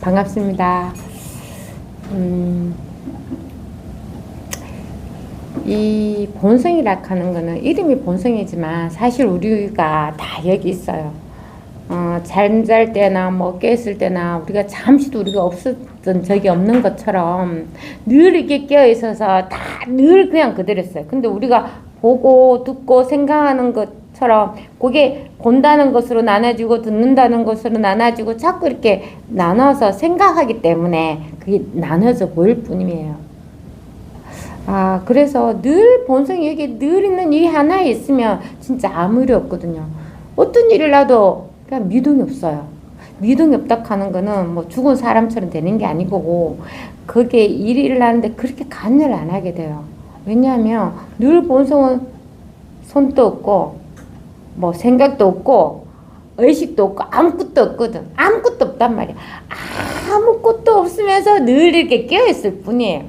반갑습니다. 이 본성이라 하는 거는 이름이 본성이지만 사실 우리가 다 여기 있어요. 잠잘 때나 뭐 깼을 때나 우리가 잠시도 우리가 없었던 적이 없는 것처럼 늘 이렇게 깨어 있어서 다 늘 그냥 그대로 있어요. 근데 우리가 보고 듣고 생각하는 것처럼 그게 본다는 것으로 나눠지고 듣는다는 것으로 나눠지고 자꾸 이렇게 나눠서 생각하기 때문에 그게 나눠져 보일 뿐이에요. 그래서 늘 본성이 여기 늘 있는 이 하나에 있으면 진짜 아무 일이 없거든요. 어떤 일을 나도 그냥 미동이 없어요. 미동이 없다 하는 거는 뭐 죽은 사람처럼 되는 게 아니고, 그게 일이 일어나는데 그렇게 간여를 안 하게 돼요. 왜냐하면 늘 본성은 손도 없고, 뭐 생각도 없고, 의식도 없고, 아무것도 없거든. 아무것도 없단 말이야. 아무것도 없으면서 늘 이렇게 깨어있을 뿐이에요.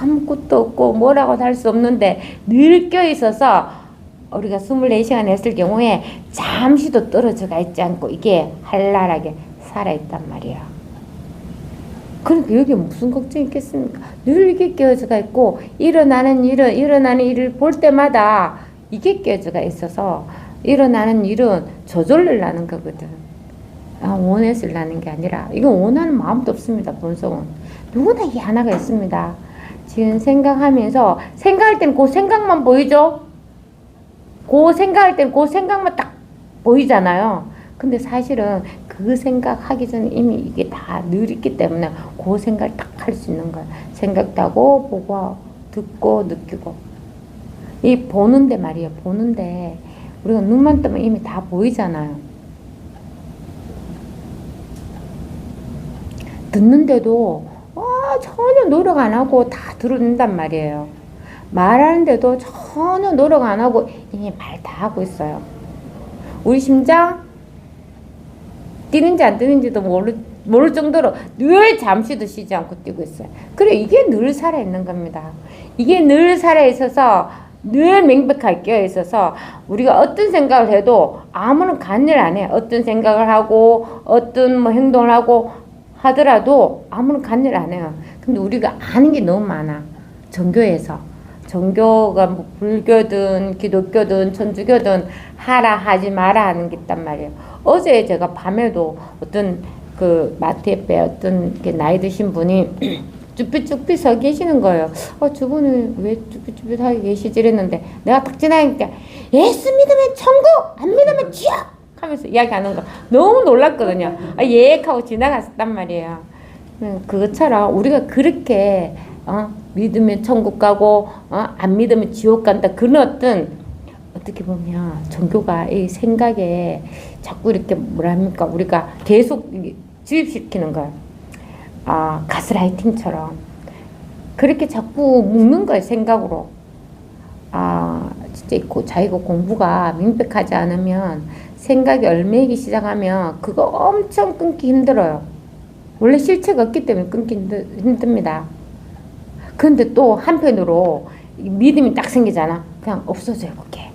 아무것도 없고 뭐라고 할 수 없는데 늘 껴있어서 우리가 24시간 했을 경우에 잠시도 떨어져가 있지 않고 이게 활랄하게 살아있단 말이야. 그러니까 여기에 무슨 걱정이 있겠습니까? 늘 이게 끼어져가 있고 일어나는 일을 볼 때마다 이게 끼어져가 있어서 일어나는 일은 저절로 나는 거거든. 원해서 나는 게 아니라 이건 원하는 마음도 없습니다. 본성은 누구나 이 하나가 있습니다. 지금 생각하면서 생각할 때는 그 생각만 보이죠? 그 생각할 때는 그 생각만 딱 보이잖아요. 근데 사실은 그 생각하기 전에 이미 이게 다 늘 있기 때문에 그 생각을 딱 할 수 있는 거예요. 생각도 하고 보고 듣고 느끼고. 이 보는데 말이에요. 보는데 우리가 눈만 뜨면 이미 다 보이잖아요. 듣는데도 전혀 노력 안 하고 다 들은단 말이에요. 말하는데도 전혀 노력 안 하고 이미 말 다 하고 있어요. 우리 심장 뛰는지 안 뛰는지도 모를 정도로 늘 잠시도 쉬지 않고 뛰고 있어요. 그래, 이게 늘 살아있는 겁니다. 이게 늘 살아있어서 늘 명백하게 깨어있어서 우리가 어떤 생각을 해도 아무런 간여를 안 해요. 어떤 생각을 하고 어떤 뭐 행동을 하고 하더라도 아무런 간여를 안 해요. 근데 우리가 아는 게 너무 많아. 종교에서. 종교가 뭐 불교든 기독교든 천주교든 하라 하지 마라 하는 게 있단 말이에요. 어제 제가 밤에도 어떤 그 마트에 어떤 게 나이 드신 분이 쭈삣쭈삣 서 계시는 거예요. 저분은 왜 쭈삣쭈삣 하게 계시지 이랬는데 내가 딱 지나가니까 예수 믿으면 천국 안 믿으면 지옥 하면서 이야기하는 거 너무 놀랐거든요. 하고 지나갔단 말이에요. 그것처럼 우리가 그렇게 믿으면 천국 가고 안 믿으면 지옥 간다, 그런 어떻게 보면 종교가 이 생각에 자꾸 이렇게 뭐랍니까 우리가 계속 주입시키는 거예요. 가스라이팅처럼 그렇게 자꾸 묶는 거예요. 생각으로. 진짜 자기가 공부가 명백하지 않으면 생각이 얽매이기 시작하면 그거 엄청 끊기 힘들어요. 원래 실체가 없기 때문에 끊기 힘듭니다. 근데 또 한편으로 믿음이 딱 생기잖아. 그냥 없어져요. 그게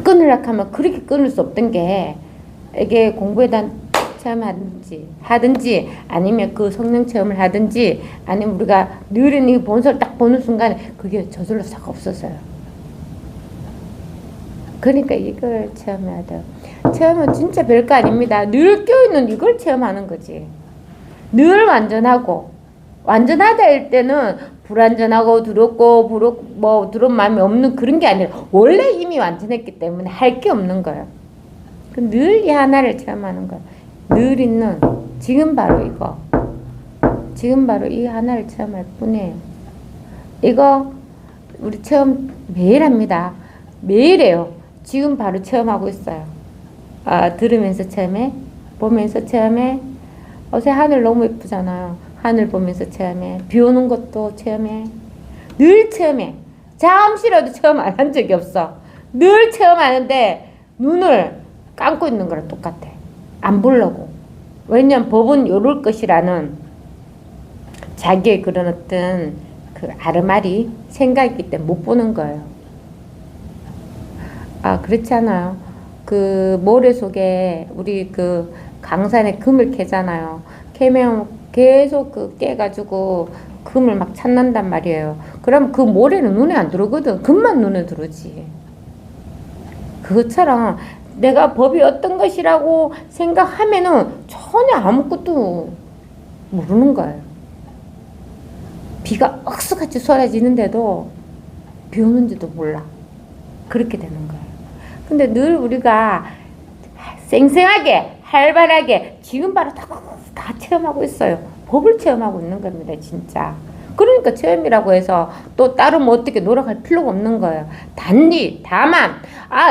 끊으려고 하면 그렇게 끊을 수 없던 게 이게 공부에 대한 체험하든지 아니면 그 성령 체험을 하든지 아니면 우리가 늘은 이 본성을 딱 보는 순간에 그게 저절로 싹 없어져요. 그러니까 이걸 체험해야 돼요. 체험은 진짜 별거 아닙니다. 늘 껴있는 이걸 체험하는 거지. 늘 완전하다 할 때는 불완전하고 두렵고 뭐 두려운 마음이 없는 그런 게 아니라 원래 이미 완전했기 때문에 할 게 없는 거예요. 늘 이 하나를 체험하는 거예요. 늘 있는 지금 바로 이거. 지금 바로 이 하나를 체험할 뿐이에요. 이거 우리 체험 매일 합니다. 매일 해요. 지금 바로 체험하고 있어요. 들으면서 체험해. 보면서 체험해. 어제 하늘 너무 예쁘잖아요. 하늘 보면서 체험해. 비 오는 것도 체험해. 늘 체험해. 잠시라도 체험 안 한 적이 없어. 늘 체험하는데 눈을 감고 있는 거랑 똑같아. 안 보려고. 왜냐면 법은 요럴 것이라는 자기의 그런 어떤 그 아르마리 생각이기 때문에 못 보는 거예요. 그렇지 않아요? 그 모래 속에 우리 그 강산에 금을 캐잖아요. 캐면 계속 그 깨가지고 금을 막 찾는단 말이에요. 그럼 그 모래는 눈에 안 들어오거든. 금만 눈에 들어오지. 그것처럼 내가 법이 어떤 것이라고 생각하면은 전혀 아무것도 모르는 거예요. 비가 억수같이 쏟아지는데도 비 오는지도 몰라. 그렇게 되는 거예요. 근데 늘 우리가 쌩쌩하게 활발하게 지금 바로 다 체험하고 있어요. 법을 체험하고 있는 겁니다. 진짜. 그러니까 체험이라고 해서 또 따로 뭐 어떻게 노력할 필요가 없는 거예요. 다만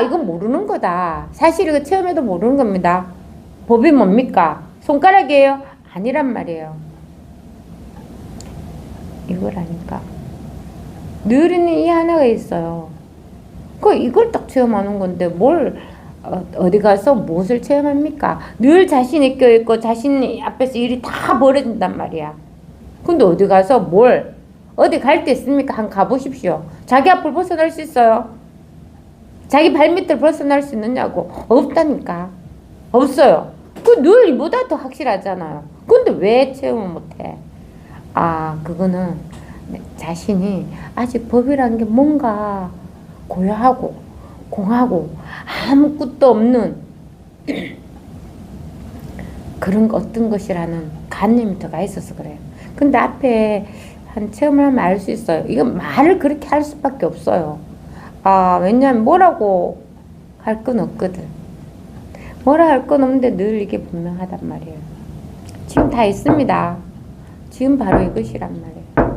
이건 모르는 거다. 사실 이거 체험해도 모르는 겁니다. 법이 뭡니까? 손가락이에요? 아니란 말이에요. 이거라니까. 늘 있는 이 하나가 있어요. 이걸 딱 체험하는 건데 뭘 어디 가서 무엇을 체험합니까? 늘 자신이 껴있고 자신 앞에서 일이 다 벌어진단 말이야. 근데 어디 가서 어디 갈 데 있습니까? 한번 가보십시오. 자기 앞을 벗어날 수 있어요? 자기 발밑을 벗어날 수 있느냐고. 없다니까. 없어요. 늘 이보다 더 확실하잖아요. 근데 왜 체험을 못해? 그거는 자신이 아직 법이라는 게 뭔가 고요하고 공하고 아무것도 없는 그런 어떤 것이라는 관념이 들어가 있어서 그래요. 근데 앞에 한 체험을 하면 알 수 있어요. 이건 말을 그렇게 할 수밖에 없어요. 왜냐하면 뭐라고 할 건 없거든. 뭐라 할 건 없는데 늘 이게 분명하단 말이에요. 지금 다 있습니다. 지금 바로 이것이란 말이에요.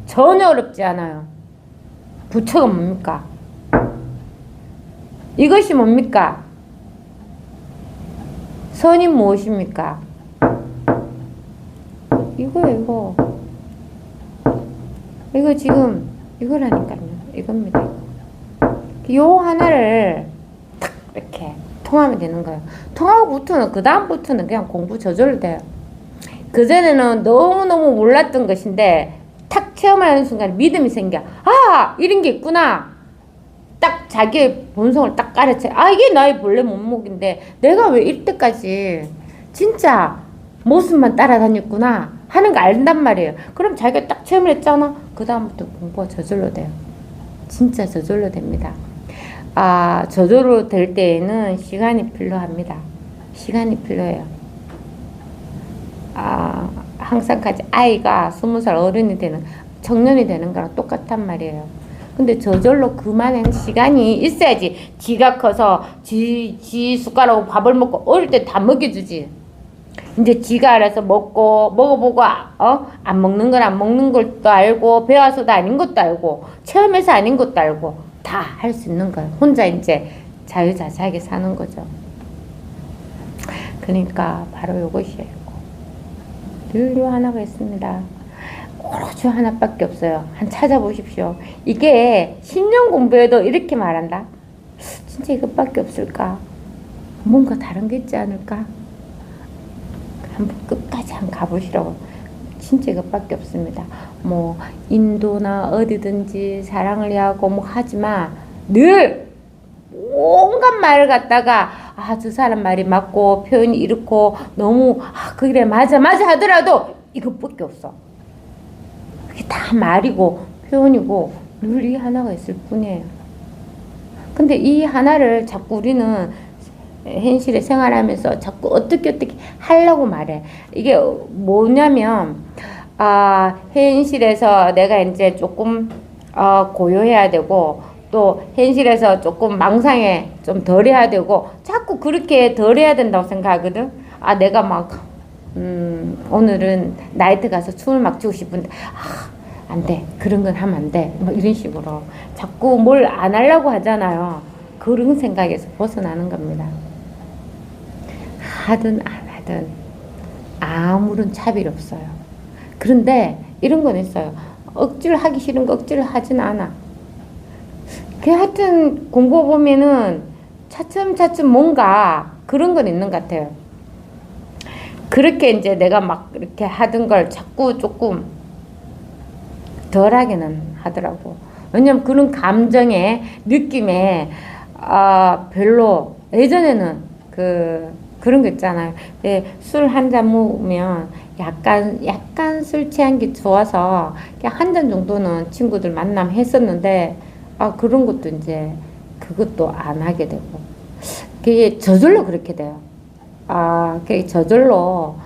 전혀 어렵지 않아요. 부처가 뭡니까? 이것이 뭡니까? 선이 무엇입니까? 이거. 이거 지금 이거라니까요. 이겁니다. 요 하나를 탁 이렇게 통하면 되는 거예요. 통하고부터는 그 다음부터는 그냥 공부 저절로 돼요. 그전에는 너무너무 몰랐던 것인데 탁 체험하는 순간 믿음이 생겨. 이런 게 있구나. 딱 자기의 본성을 딱 가르쳐. 이게 나의 본래 몸목인데 내가 왜 이때까지 진짜 모습만 따라다녔구나 하는 거 안단 말이에요. 그럼 자기가 딱 체험을 했잖아. 그 다음부터 공부가 저절로 돼요. 진짜 저절로 됩니다. 저절로 될 때에는 시간이 필요합니다. 시간이 필요해요. 항상까지 아이가 20살 어른이 되는 청년이 되는 거랑 똑같단 말이에요. 근데 저절로 그만한 시간이 있어야지. 지가 커서 지 숟가락으로 밥을 먹고 어릴 때 다 먹여주지. 이제 지가 알아서 먹어보고 안 먹는 건 안 먹는 것도 알고 배워서도 아닌 것도 알고 체험해서 아닌 것도 알고 다 할 수 있는 거예요. 혼자 이제 자유자재하게 사는 거죠. 그러니까 바로 이것이에요. 늘 요 하나가 있습니다. 오로지 하나밖에 없어요. 한 찾아보십시오. 이게 10년 공부해도 이렇게 말한다. 진짜 이것밖에 없을까? 뭔가 다른 게 있지 않을까? 한번 끝까지 한번 가보시라고. 진짜 이것밖에 없습니다. 뭐 인도나 어디든지 사랑을 하고 뭐 하지만 늘 온갖 말을 갖다가 저 사람 말이 맞고 표현이 이렇고 너무 그래 맞아 하더라도 이것밖에 없어. 그게 다 말이고 표현이고 늘 이 하나가 있을 뿐이에요. 근데 이 하나를 자꾸 우리는 현실에 생활하면서 자꾸 어떻게 하려고 말해. 이게 뭐냐면 현실에서 내가 이제 조금 고요해야 되고 또 현실에서 조금 망상에 좀 덜 해야 되고 자꾸 그렇게 덜 해야 된다고 생각하거든. 내가 막 오늘은 나이트 가서 춤을 막 추고 싶은데 안 돼. 그런 건 하면 안 돼. 뭐 이런 식으로 자꾸 뭘 안 하려고 하잖아요. 그런 생각에서 벗어나는 겁니다. 하든 안 하든 아무런 차별이 없어요. 그런데 이런 건 있어요. 억지로 하기 싫은 거 억지로 하진 않아. 하여튼 공부 보면은 차츰차츰 뭔가 그런 건 있는 것 같아요. 그렇게 이제 내가 막 이렇게 하던 걸 자꾸 조금 덜 하기는 하더라고. 왜냐면 그런 감정에 느낌에 별로 예전에는 그런 거 있잖아요. 네, 술 한 잔 먹으면 약간 술 취한 게 좋아서 그냥 한 잔 정도는 친구들 만남 했었는데, 아, 그런 것도 이제 그것도 안 하게 되고. 그게 저절로 그렇게 돼요. 아, 그게 저절로,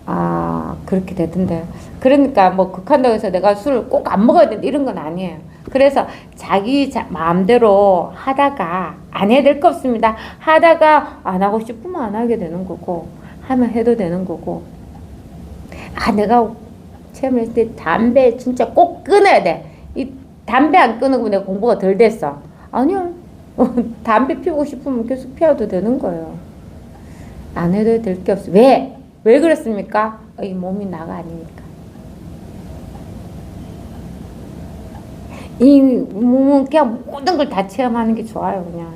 아, 그렇게 되던데. 그러니까 뭐 극한다고 해서 내가 술을 꼭 안 먹어야 된다 이런 건 아니에요. 그래서 자기 마음대로 하다가 안 해야 될 거 없습니다. 하다가 안 하고 싶으면 안 하게 되는 거고, 하면 해도 되는 거고. 아, 내가 체험했을 때 담배 진짜 꼭 끊어야 돼. 이 담배 안 끊으면 내가 공부가 덜 됐어. 아니요. 담배 피우고 싶으면 계속 피워도 되는 거예요. 안 해도 될 게 없어. 왜? 왜 그랬습니까? 이 몸이 나가 아니니까. 이 몸은 그냥 모든 걸 다 체험하는 게 좋아요. 그냥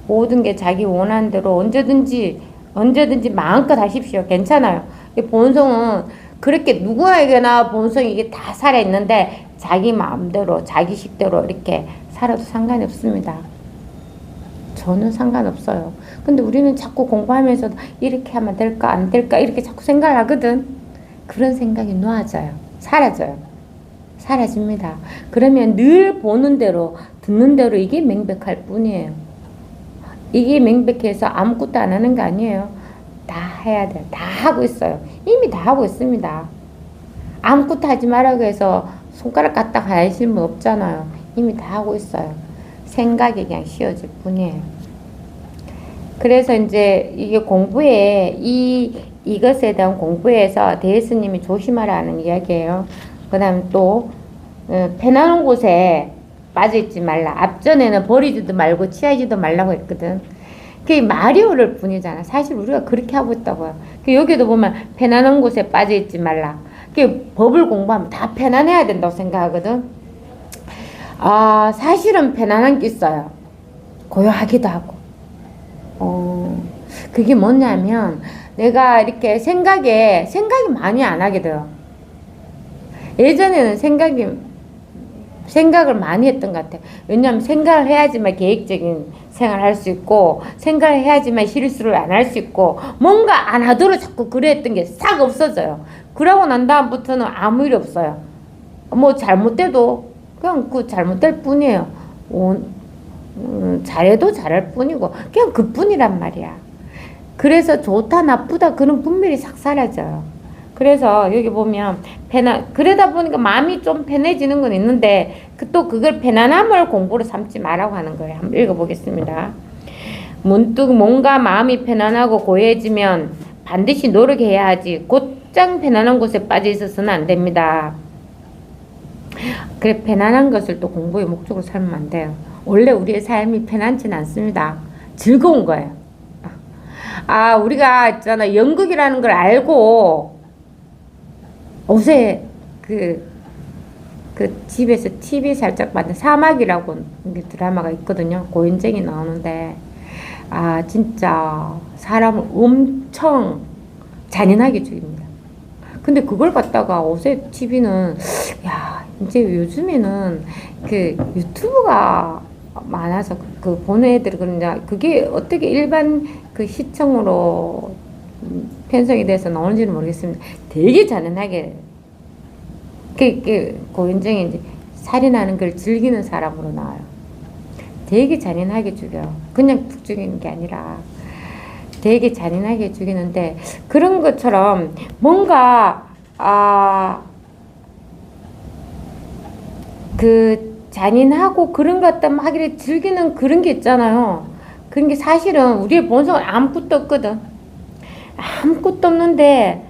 모든 게 자기 원하는 대로 언제든지 마음껏 하십시오. 괜찮아요. 이 본성은 그렇게 누구에게나 본성이 이게 다 살아있는데 자기 마음대로 자기 식대로 이렇게 살아도 상관이 없습니다. 저는 상관없어요. 근데 우리는 자꾸 공부하면서 이렇게 하면 될까 안 될까 이렇게 자꾸 생각을 하거든. 그런 생각이 놓아져요. 사라져요. 사라집니다. 그러면 늘 보는 대로 듣는 대로 이게 명백할 뿐이에요. 이게 명백해서 아무것도 안 하는 거 아니에요. 다 해야 돼요. 다 하고 있어요. 이미 다 하고 있습니다. 아무것도 하지 말라고 해서 손가락 갖다 가실 분 없잖아요. 이미 다 하고 있어요. 생각이 그냥 씌워질 뿐이에요. 그래서 이제 이게 공부에 이것에 대한 공부에서 대스님이 조심하라는 이야기예요. 그 다음 또 편안한 곳에 빠져있지 말라. 앞전에는 버리지도 말고 취하지도 말라고 했거든. 그게 말이 어려울 뿐이잖아. 사실 우리가 그렇게 하고 있다고요. 여기도 보면 편안한 곳에 빠져있지 말라. 그 법을 공부하면 다 편안해야 된다고 생각하거든. 아, 사실은 편안한 게 있어요. 고요하기도 하고. 그게 뭐냐면 내가 이렇게 생각이 많이 안 하게 돼요. 예전에는 생각을 많이 했던 것 같아요. 왜냐하면 생각을 해야지만 계획적인 생활을 할 수 있고, 생각을 해야지만 실수를 안 할 수 있고, 뭔가 안 하도록 자꾸 그랬던 게 싹 없어져요. 그러고 난 다음부터는 아무 일이 없어요. 뭐 잘못돼도 그냥 그 잘못될 뿐이에요. 잘해도 잘할 뿐이고, 그냥 그 뿐이란 말이야. 그래서 좋다 나쁘다 그런 분별이 싹 사라져요. 그래서 여기 보면 그러다 보니까 마음이 좀 편해지는 건 있는데 또 그걸 편안함을 공부로 삼지 말라고 하는 거예요. 한번 읽어보겠습니다. 문득 뭔가 마음이 편안하고 고요해지면 반드시 노력해야 하지 곧장 편안한 곳에 빠져 있어서는 안 됩니다. 그래, 편안한 것을 또 공부의 목적으로 삼으면 안 돼요. 원래 우리의 삶이 편안치는 않습니다. 즐거운 거예요. 아, 우리가 있잖아, 연극이라는 걸 알고 요새 그 집에서 TV 살짝 봤는 사막이라고 드라마가 있거든요. 고현정이 나오는데, 아, 진짜 사람을 엄청 잔인하게 죽입니다. 근데 그걸 갖다가 요새 TV는, 야, 이제 요즘에는 그 유튜브가 많아서 그 보는 애들이 그러냐, 그게 어떻게 일반 그 시청으로 편성이 돼서 나오는지는 모르겠습니다. 되게 잔인하게 고현정이 이제 살인하는 걸 즐기는 사람으로 나와요. 되게 잔인하게 죽여요. 그냥 푹 죽이는 게 아니라 되게 잔인하게 죽이는데, 그런 것처럼 뭔가 그 잔인하고 그런 것 같다 하기를 즐기는 그런 게 있잖아요. 그런 게 사실은 우리의 본성은 아무것도 없거든. 아무것도 없는데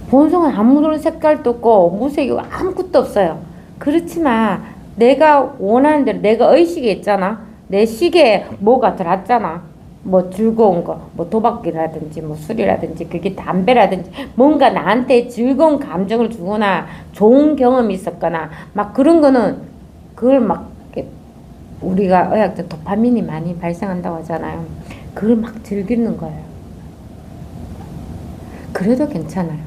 본성은 아무런 색깔도 없고 무색이고 아무것도 없어요. 그렇지만 내가 원하는 대로 내가 의식이 있잖아. 내 식에 뭐가 들어왔잖아. 뭐 즐거운 거, 뭐 도박이라든지 뭐 술이라든지 그게 담배라든지 뭔가 나한테 즐거운 감정을 주거나 좋은 경험이 있었거나 막 그런 거는 그걸 막 우리가 의학적 도파민이 많이 발생한다고 하잖아요. 그걸 막 즐기는 거예요. 그래도 괜찮아요.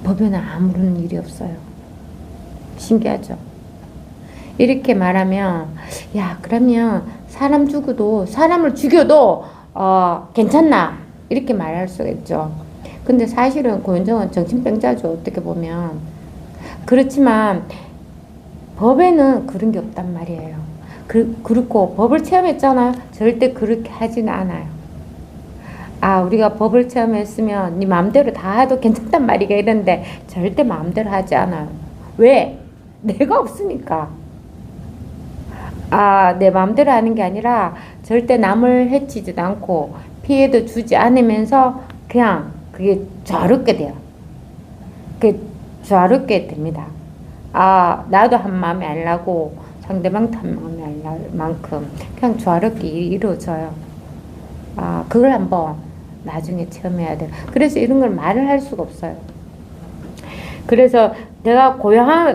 법에는 아무런 일이 없어요. 신기하죠? 이렇게 말하면, 야, 그러면 사람 죽어도, 사람을 죽여도 괜찮나 이렇게 말할 수가 있죠. 근데 사실은 고현정은 정신병자죠, 어떻게 보면. 그렇지만 법에는 그런 게 없단 말이에요. 그렇고 법을 체험했잖아요. 절대 그렇게 하지는 않아요. 우리가 법을 체험했으면 네 마음대로 다 해도 괜찮단 말이가 이런데 절대 마음대로 하지 않아요. 왜? 내가 없으니까. 내 마음대로 하는 게 아니라 절대 남을 해치지도 않고 피해도 주지 않으면서 그냥 그게 조화롭게 돼요. 그게 조화롭게 됩니다. 나도 한 마음이 아니라고 상대방도 한 마음이 아닐 만큼 그냥 조화롭게 이루어져요. 그걸 한번 나중에 체험해야 돼요. 그래서 이런 걸 말을 할 수가 없어요. 그래서 내가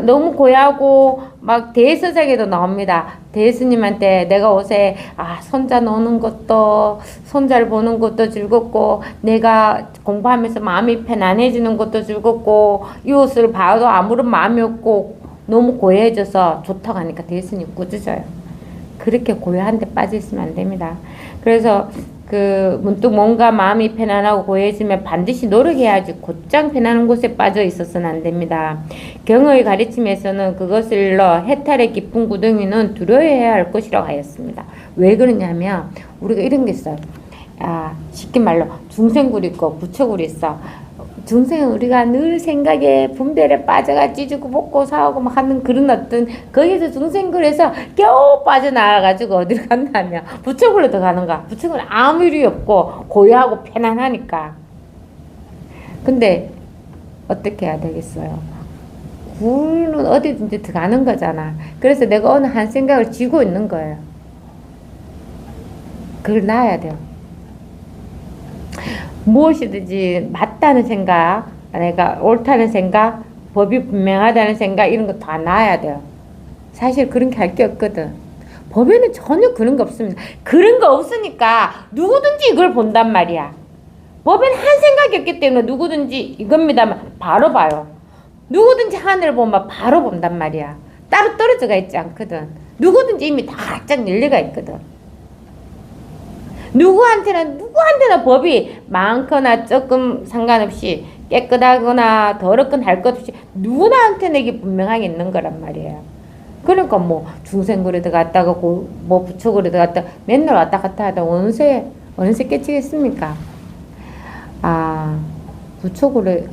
너무 고야하고 막 대서장에도 나옵니다. 대스님한테 내가 옷에 손자 노는 것도, 손자를 보는 것도 즐겁고, 내가 공부하면서 마음이 편안해지는 것도 즐겁고, 이 옷을 봐도 아무런 마음이 없고 너무 고야해져서 좋다고 하니까 대스님 꾸짖어요. 그렇게 고야한 데 빠져 있으면 안 됩니다. 그래서 문득 뭔가 마음이 편안하고 고해지면 반드시 노력해야지 곧장 편안한 곳에 빠져 있어서는 안 됩니다. 경의 가르침에서는 그것을 일러 해탈의 깊은 구덩이는 두려워해야 할 것이라고 하였습니다. 왜 그러냐면 우리가 이런 게 있어요. 쉽게 말로 중생굴 있고 부처굴 있어. 중생은 우리가 늘 생각에 분별에 빠져가 찌주고 먹고 사오고 막 하는 그런 어떤 거기서 중생굴에서 겨우 빠져나와가지고 어디를 간다면 부처굴로 들어가는가. 부처굴은 아무 일이 없고 고요하고 편안하니까. 근데 어떻게 해야 되겠어요? 굴은 어디든지 들어가는 거잖아. 그래서 내가 어느 한 생각을 쥐고 있는 거예요. 그걸 놔야 돼요. 무엇이든지 맞다는 생각, 내가 옳다는 생각, 법이 분명하다는 생각 이런 거 다 놔야 돼요. 사실 그런 게 할 게 없거든. 법에는 전혀 그런 거 없습니다. 그런 거 없으니까 누구든지 이걸 본단 말이야. 법에는 한 생각이 없기 때문에 누구든지 이겁니다만 바로 봐요. 누구든지 하늘을 보면 바로 본단 말이야. 따로 떨어져가 있지 않거든. 누구든지 이미 다 쫙 열려가 있거든. 누구한테나 법이 많거나 조금 상관없이 깨끗하거나 더럽거나 할 것 없이 누구나한테는 이게 분명하게 있는 거란 말이에요. 그러니까 뭐 중생굴에 들어갔다가 뭐 부처굴에 들어갔다가 맨날 왔다 갔다 하다 언제 깨치겠습니까? 부처굴에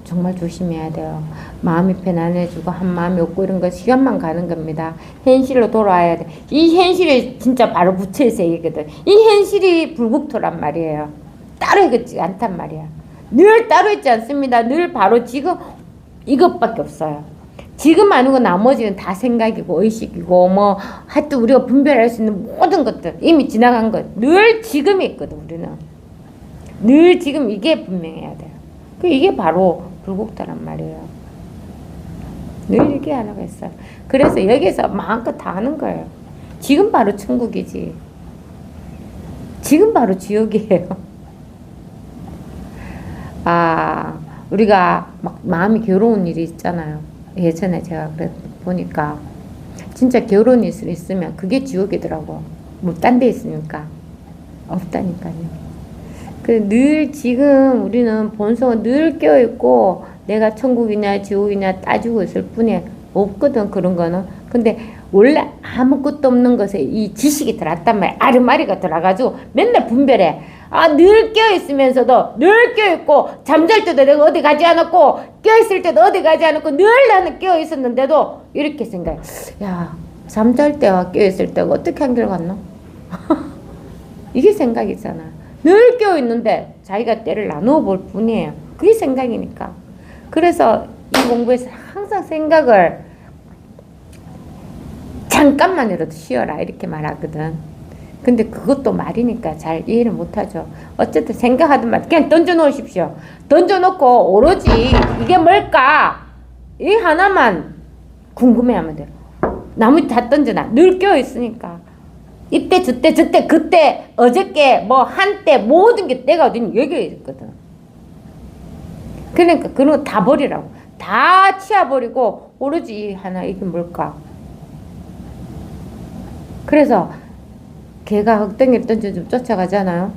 정말 조심해야 돼요. 마음이 편안해지고 한 마음이 없고 이런 거 시간만 가는 겁니다. 현실로 돌아와야 돼. 이 현실이 진짜 바로 부처의 세계거든. 이 현실이 불국토란 말이에요. 따로 있지 않단 말이야. 늘 따로 있지 않습니다. 늘 바로 지금 이것밖에 없어요. 지금 아니고 나머지는 다 생각이고 의식이고 뭐 하여튼 우리가 분별할 수 있는 모든 것들 이미 지나간 것 늘 지금이 있거든. 우리는 늘 지금 이게 분명해야 돼요. 이게 바로 불국토란 말이에요. 늘 이게 하나가 있어요. 그래서 여기서 마음껏 다 하는 거예요. 지금 바로 천국이지. 지금 바로 지옥이에요. 우리가 막 마음이 괴로운 일이 있잖아요. 예전에 제가 보니까 진짜 괴로운 일이 있으면 그게 지옥이더라고. 뭐 딴 데 있으니까. 없다니까요. 늘 지금 우리는 본성은 늘 깨어있고 내가 천국이냐 지옥이냐 따지고 있을 뿐에 없거든 그런 거는. 근데 원래 아무것도 없는 것에 이 지식이 들어왔단 말이야. 아르마리가 들어가지고 맨날 분별해. 늘 깨어있으면서도 늘 깨어있고 잠잘 때도 내가 어디 가지 않았고 깨어있을 때도 어디 가지 않았고 늘 나는 깨어있었는데도 이렇게 생각해. 야 잠잘 때와 깨어있을 때가 어떻게 한결같노? 이게 생각이잖아. 늘 깨어있는데 자기가 때를 나누어 볼 뿐이에요. 그게 생각이니까. 그래서 이 공부에서 항상 생각을 잠깐만이라도 쉬어라 이렇게 말하거든. 근데 그것도 말이니까 잘 이해를 못하죠. 어쨌든 생각하든 말 그냥 던져놓으십시오. 던져놓고 오로지 이게 뭘까? 이 하나만 궁금해하면 돼요. 나머지 다 던져놔. 늘 깨어있으니까. 이때 저때 그때 어저께 뭐 한때 모든 게 때가 어디니 여기에 있거든. 그러니까 그런 거 다 버리라고. 다 치워버리고 오로지 하나 이게 뭘까. 그래서 개가 흙덩이를 던져주면 쫓아가잖아요.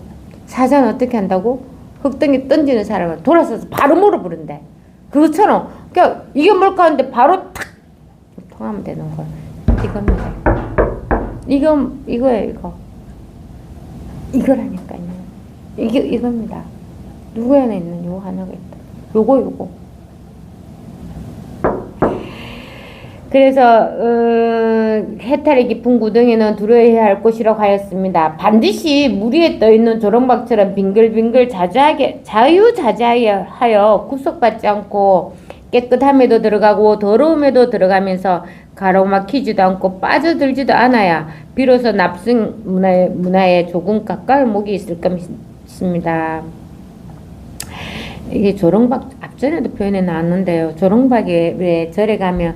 사자는 어떻게 한다고? 흙덩이 던지는 사람을 돌아서서 바로 물어보는데. 그것처럼, 그러니까 이게 뭘까 하는데 바로 탁! 통하면 되는 거예요. 이겁니다. 이거예요, 이거. 이거라니까요. 이겁니다. 누구 안에 있는 요 하나가 있다. 요거. 그래서 해탈이 깊은 구덩이는 두려워해야 할 곳이라고 하였습니다. 반드시 물 위에 떠있는 조롱박처럼 빙글빙글 자유자재하여 구속받지 않고 깨끗함에도 들어가고 더러움에도 들어가면서 가로막히지도 않고 빠져들지도 않아야 비로소 납승 문화에 조금 가까운 목이 있을 것입니다. 이게 조롱박 앞전에도 표현해 나왔는데요. 조롱박에 왜 절에 가면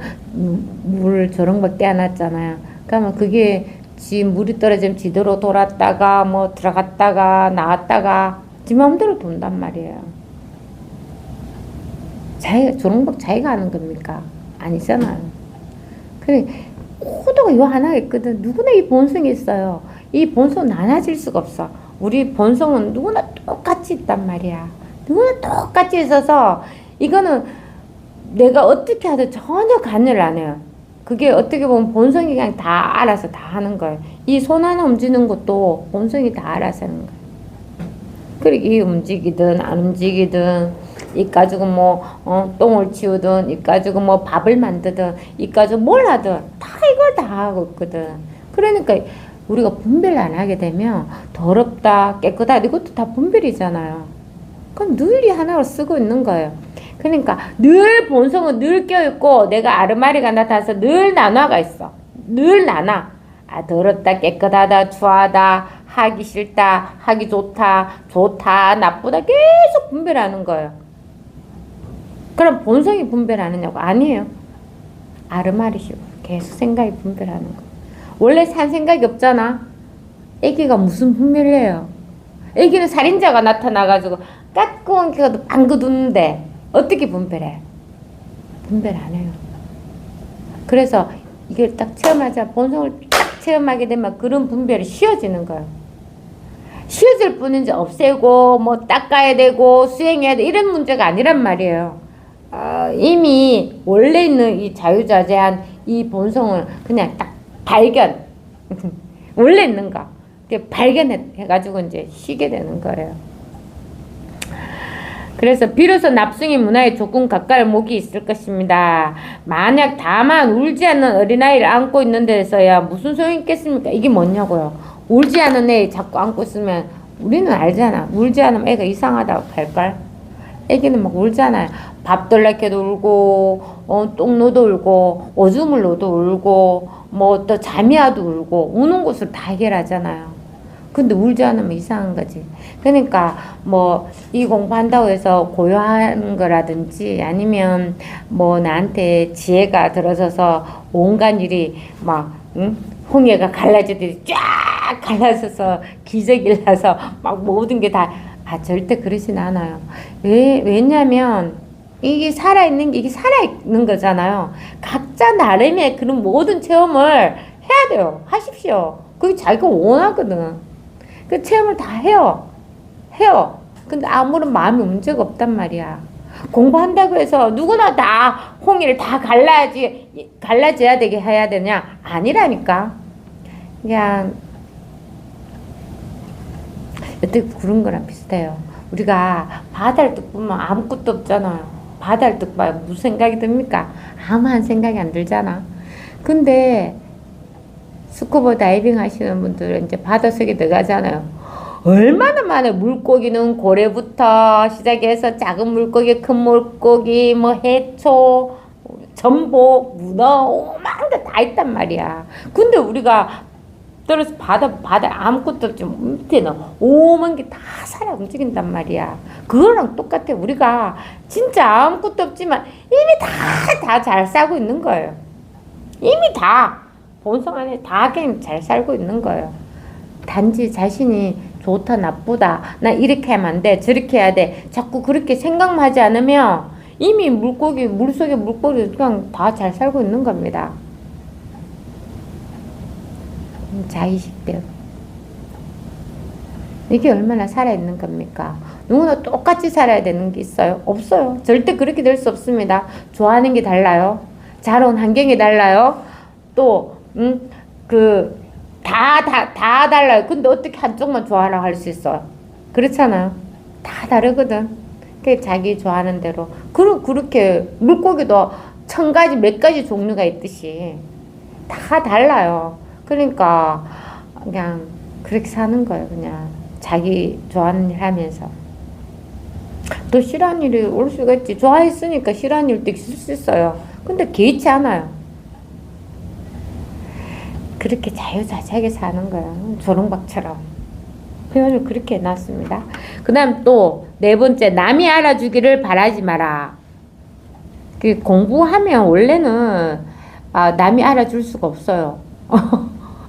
물 조롱박 떼어놨잖아요. 그러면 그게 물이 떨어지면 지대로 돌았다가 뭐 들어갔다가 나왔다가 지 마음대로 돈단 말이에요. 조롱박 자기가 하는 겁니까? 아니잖아요. 그래 코드가 요 하나 있거든. 누구나 이 본성이 있어요. 이 본성은 나눠질 수가 없어. 우리 본성은 누구나 똑같이 있단 말이야. 누구나 똑같이 있어서 이거는 내가 어떻게 하든 전혀 관여를 안 해요. 그게 어떻게 보면 본성이 그냥 다 알아서 다 하는 거예요. 이 손 하나 움직이는 것도 본성이 다 알아서 하는 거예요. 그리고 이 움직이든 안 움직이든 이 가지고 뭐 똥을 치우든 이 가지고 뭐 밥을 만드든 이 가지고 뭘 하든 다 이걸 다 하고 있거든. 그러니까 우리가 분별을 안 하게 되면 더럽다 깨끗하다 이것도 다 분별이잖아요. 그럼 늘 이 하나로 쓰고 있는 거예요. 그러니까 늘 본성은 늘 껴있고 내가 아르마리가 나타나서 늘 나눠가 있어. 늘 나눠. 더럽다 깨끗하다 추하다 하기 싫다 하기 좋다 나쁘다 계속 분별하는 거예요. 그럼 본성이 분별하느냐고? 아니에요. 아르마리식으로 계속 생각이 분별하는 거예요. 원래 산 생각이 없잖아. 애기가 무슨 분별을 해요? 애기는 살인자가 나타나가지고 까꾸한 개가 안거두는데 어떻게 분별해? 분별 안 해요. 그래서 이걸 딱 체험하자 본성을 딱 체험하게 되면 그런 분별이 쉬워지는 거예요. 쉬워질 뿐이지 없애고 뭐 닦아야 되고 수행해야 돼 이런 문제가 아니란 말이에요. 이미 원래 있는 이 자유자재한 이 본성을 그냥 딱 발견 원래 있는 거 발견해가지고 이제 쉬게 되는 거예요. 그래서 비로소 납승의 문화에 조금 가까이 목이 있을 것입니다. 만약 다만 울지 않는 어린아이를 안고 있는 데서야 무슨 소용이 있겠습니까? 이게 뭐냐고요. 울지 않는 애 자꾸 안고 있으면 우리는 알잖아. 울지 않으면 애가 이상하다고 할걸? 애기는 막 울잖아요. 밥 달라해도 울고 똥 넣어도 울고 오줌을 넣어도 울고 뭐 또 잠이 와도 울고 우는 것을 다 해결하잖아요. 근데 울지 않으면 이상한 거지. 그러니까 뭐 이 공부한다고 해서 고요한 거라든지 아니면 뭐 나한테 지혜가 들어서서 온갖 일이 막 홍해가 갈라지듯이 쫙 갈라져서 기적이 나서 막 모든 게 다 절대 그러진 않아요. 왜냐면 이게 살아있는 게 이게 살아있는 거잖아요. 각자 나름의 그런 모든 체험을 해야 돼요. 하십시오. 그게 자기가 원하거든. 그 체험을 다 해요. 근데 아무런 마음의 문제가 없단 말이야. 공부한다고 해서 누구나 다 홍해를 다 갈라져야 되게 해야 되냐? 아니라니까. 그냥 어떻게 그런 거랑 비슷해요. 우리가 바다를 뚝 보면 아무것도 없잖아요. 바다를 뚝 봐요. 무슨 생각이 듭니까? 아무한 생각이 안 들잖아. 근데 스쿠버 다이빙 하시는 분들은 이제 바닷속에 들어가잖아요. 얼마나 많아요. 물고기는 고래부터 시작해서 작은 물고기, 큰 물고기, 뭐 해초, 전복, 문어, 오만 게 다 있단 말이야. 근데 우리가 떨어서 바다 아무것도 없지 밑에는 오만 게 다 살아 움직인단 말이야. 그거랑 똑같아. 우리가 진짜 아무것도 없지만 이미 다 잘 살고 있는 거예요. 이미 다 본성 안에 다 그냥 잘 살고 있는 거예요. 단지 자신이 좋다 나쁘다 나 이렇게 하면 안 돼 저렇게 해야 돼 자꾸 그렇게 생각만 하지 않으면 이미 물속에 물고기 그냥 다 잘 살고 있는 겁니다. 자의식대로 이게 얼마나 살아있는 겁니까? 누구나 똑같이 살아야 되는 게 있어요? 없어요. 절대 그렇게 될 수 없습니다. 좋아하는 게 달라요. 자라온 환경이 달라요. 또, 다 달라요. 근데 어떻게 한쪽만 좋아하라고 할 수 있어요? 그렇잖아요. 다 다르거든. 그 자기 좋아하는 대로. 그렇게 물고기도 1000가지, 몇 가지 종류가 있듯이 다 달라요. 그러니까 그냥 그렇게 사는 거예요. 그냥 자기 좋아하는 일 하면서. 또 싫어하는 일이 올 수가 있지. 좋아했으니까 싫어하는 일도 있을 수 있어요. 근데 개의치 않아요. 그렇게 자유자재하게 사는 거예요. 조롱박처럼. 표현을 그렇게 해놨습니다. 그 다음 또 네 번째, 남이 알아주기를 바라지 마라. 공부하면 원래는 남이 알아줄 수가 없어요.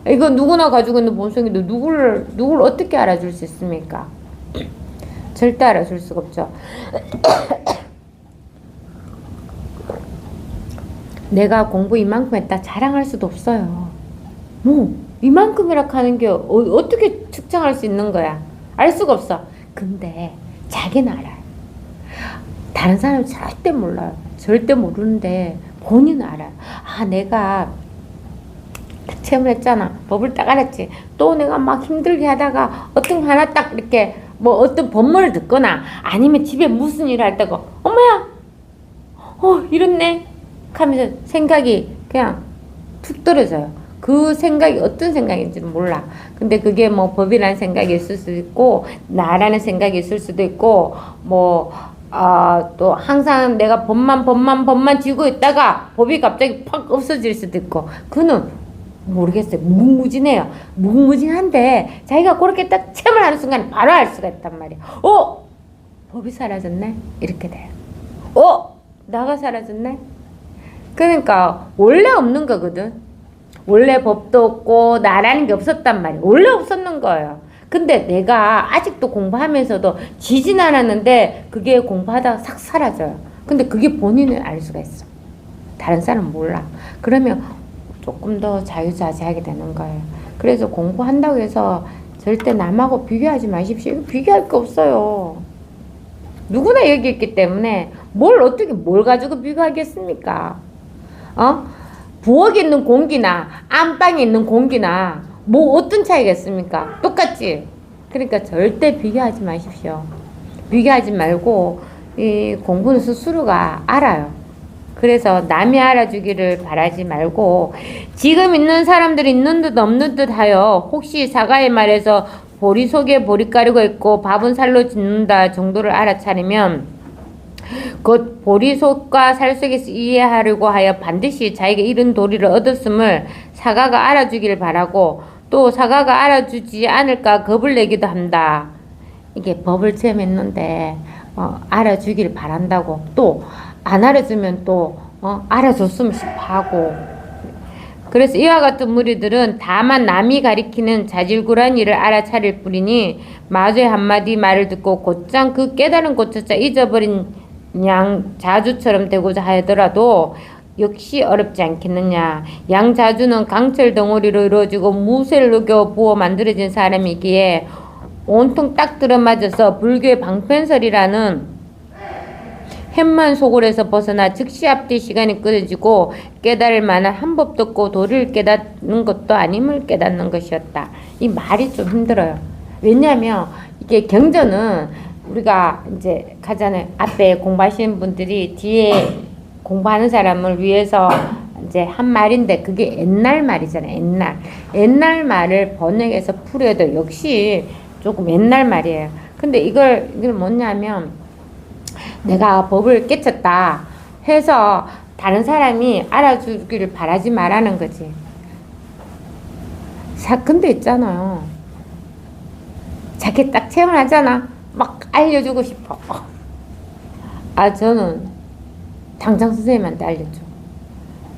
이거 누구나 가지고 있는 본성인데 누구를 어떻게 알아줄 수 있습니까? 절대 알아줄 수가 없죠. 내가 공부 이만큼 했다 자랑할 수도 없어요. 뭐 이만큼이라 하는 게 어떻게 측정할 수 있는 거야? 알 수가 없어. 근데 자기는 알아요. 다른 사람은 절대 몰라요. 절대 모르는데 본인은 알아요. 내가 딱 체험을 했잖아. 법을 딱 알았지. 또 내가 막 힘들게 하다가 어떤 거 하나 딱 이렇게 뭐 어떤 법문을 듣거나 아니면 집에 무슨 일을 할 때가 엄마야 이렇네 하면서 생각이 그냥 툭 떨어져요. 그 생각이 어떤 생각인지는 몰라. 근데 그게 뭐 법이라는 생각이 있을 수도 있고 나라는 생각이 있을 수도 있고 또 항상 내가 법만 쥐고 있다가 법이 갑자기 팍 없어질 수도 있고 그는 모르겠어요. 무궁무진해요. 무궁무진한데 자기가 그렇게 딱 체험을 하는 순간 바로 알 수가 있단 말이에요. 법이 사라졌네? 이렇게 돼요. 나가 사라졌네? 그러니까 원래 없는 거거든. 원래 법도 없고 나라는 게 없었단 말이에요. 원래 없었는 거예요. 근데 내가 아직도 공부하면서도 지진 않았는데 그게 공부하다가 싹 사라져요. 근데 그게 본인은 알 수가 있어. 다른 사람은 몰라. 그러면 조금 더 자유자재하게 되는 거예요. 그래서 공부한다고 해서 절대 남하고 비교하지 마십시오. 비교할 거 없어요. 누구나 여기 있기 때문에 뭘 가지고 비교하겠습니까? 부엌에 있는 공기나 안방에 있는 공기나 어떤 차이겠습니까? 똑같지? 그러니까 절대 비교하지 마십시오. 비교하지 말고 이 공부는 스스로가 알아요. 그래서 남이 알아주기를 바라지 말고 지금 있는 사람들이 있는 듯 없는 듯 하여 혹시 사가의 말에서 보리 속에 보리 가루가 있고 밥은 살로 짓는다 정도를 알아차리면 곧 보리 속과 살 속에서 이해하려고 하여 반드시 자기가 잃은 도리를 얻었음을 사가가 알아주기를 바라고 또 사가가 알아주지 않을까 겁을 내기도 한다. 이게 법을 체험했는데 알아주기를 바란다고 또 안 알아주면 또 알아줬으면 싶어하고 그래서 이와 같은 무리들은 다만 남이 가리키는 자질구란 일을 알아차릴 뿐이니 마주의 한마디 말을 듣고 곧장 그 깨달은 곳조차 잊어버린 양자주처럼 되고자 하더라도 역시 어렵지 않겠느냐. 양자주는 강철 덩어리로 이루어지고 무쇠를 녹여 부어 만들어진 사람이기에 온통 딱 들어맞아서 불교의 방편설이라는 햄만 소굴에서 벗어나 즉시 앞뒤 시간이 끊어지고 깨달을 만한 한 법도 없고 도리를 깨닫는 것도 아님을 깨닫는 것이었다. 이 말이 좀 힘들어요. 왜냐하면 이게 경전은 우리가 이제 가잖아요. 앞에 공부하시는 분들이 뒤에 공부하는 사람을 위해서 이제 한 말인데 그게 옛날 말이잖아요. 옛날 말을 번역해서 풀어도 역시 조금 옛날 말이에요. 근데 이걸 뭐냐면 내가 법을 깨쳤다 해서 다른 사람이 알아주기를 바라지 말라는 거지. 근데 있잖아요. 자기 딱 체험을 하잖아. 막 알려주고 싶어. 저는 당장 선생님한테 알려줘.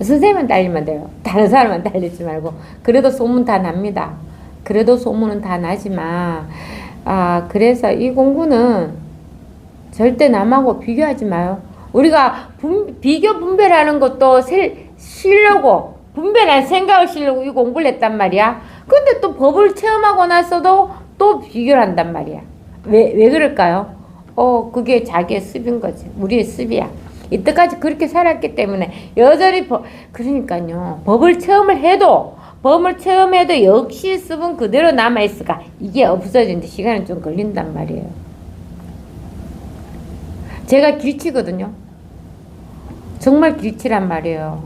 선생님한테 알리면 돼요. 다른 사람한테 알리지 말고. 그래도 소문 다 납니다. 그래도 소문은 다 나지만 그래서 이 공부는 절대 남하고 비교하지 마요. 우리가 비교 분별하는 것도 분별할 생각을 쉬려고 이 공부를 했단 말이야. 근데 또 법을 체험하고 나서도 또 비교를 한단 말이야. 왜 그럴까요? 그게 자기의 습인 거지. 우리의 습이야. 이때까지 그렇게 살았기 때문에 여전히 그러니까요. 법을 체험해도 역시 습은 그대로 남아있을까? 이게 없어지는데 시간이 좀 걸린단 말이에요. 제가 길치거든요. 정말 길치란 말이에요.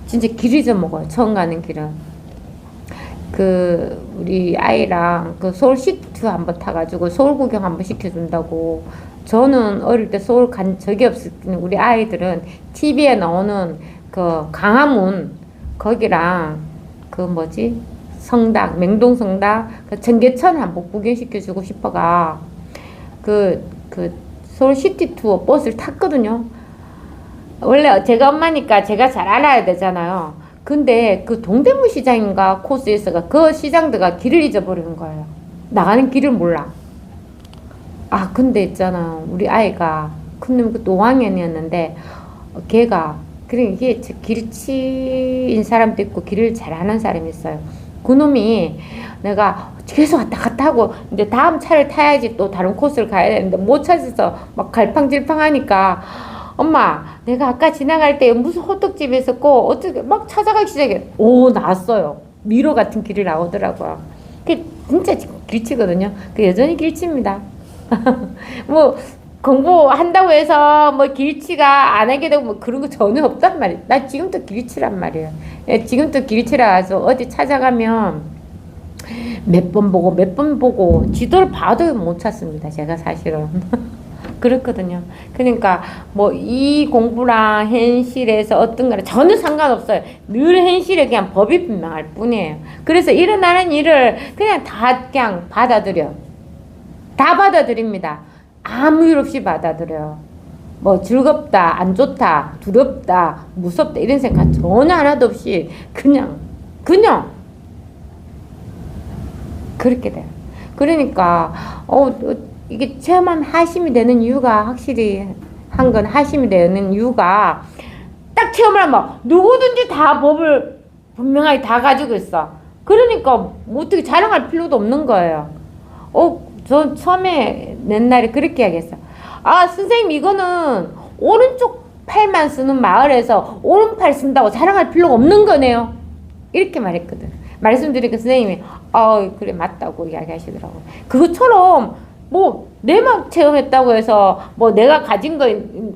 진짜 길 잊어먹어요. 처음 가는 길은. 우리 아이랑 서울시티 한번 타가지고 서울 구경 한번 시켜준다고. 저는 어릴 때 서울 간 적이 없을 때는 우리 아이들은 TV에 나오는 강화문, 거기랑 성당, 맹동성당, 청계천 한번 구경시켜주고 싶어가, 서울시티 투어 버스를 탔거든요. 원래 제가 엄마니까 제가 잘 알아야 되잖아요. 근데 동대문 시장인가 코스에서가 그 시장들가 길을 잊어버리는 거예요. 나가는 길을 몰라. 근데 있잖아. 우리 아이가 큰 놈이 그때 5학년이었는데 걔가 이게 길치인 사람도 있고 길을 잘 아는 사람이 있어요. 그 놈이 내가 계속 왔다 갔다 하고 이제 다음 차를 타야지 또 다른 코스를 가야 되는데 못 찾아서 막 갈팡질팡하니까 엄마, 내가 아까 지나갈 때 무슨 호떡집에 있었고 어떻게 막 찾아가기 시작해. 나왔어요. 미로 같은 길이 나오더라고요. 그게 진짜 길치거든요. 여전히 길치입니다. 뭐 공부한다고 해서 뭐 길치가 안 하게 되고 뭐 그런 거 전혀 없단 말이에요. 나 지금도 길치란 말이에요. 지금도 길치라서 어디 찾아가면 몇 번 보고 지도를 봐도 못 찾습니다. 제가 사실은. 그렇거든요. 그러니까 뭐 이 공부랑 현실에서 어떤 거랑 전혀 상관없어요. 늘 현실에 그냥 법이 분명할 뿐이에요. 그래서 일어나는 일을 그냥 받아들여. 다 받아들입니다. 아무 일 없이 받아들여요. 뭐 즐겁다, 안 좋다, 두렵다, 무섭다 이런 생각 전혀 하나도 없이 그냥 그렇게 돼요. 그러니까 이게 체험하면 하심이 되는 이유가 확실히 한 건 하심이 되는 이유가 딱 체험을 하면 누구든지 다 법을 분명하게 다 가지고 있어. 그러니까 뭐 어떻게 자랑할 필요도 없는 거예요. 전 처음에 옛날에 그렇게 이야기했어. 선생님 이거는 오른쪽 팔만 쓰는 마을에서 오른팔 쓴다고 자랑할 필요가 없는 거네요. 이렇게 말했거든. 말씀드리니까 선생님이 그래 맞다고 이야기하시더라고. 그것처럼 뭐 내만 체험했다고 해서 뭐 내가 가진 거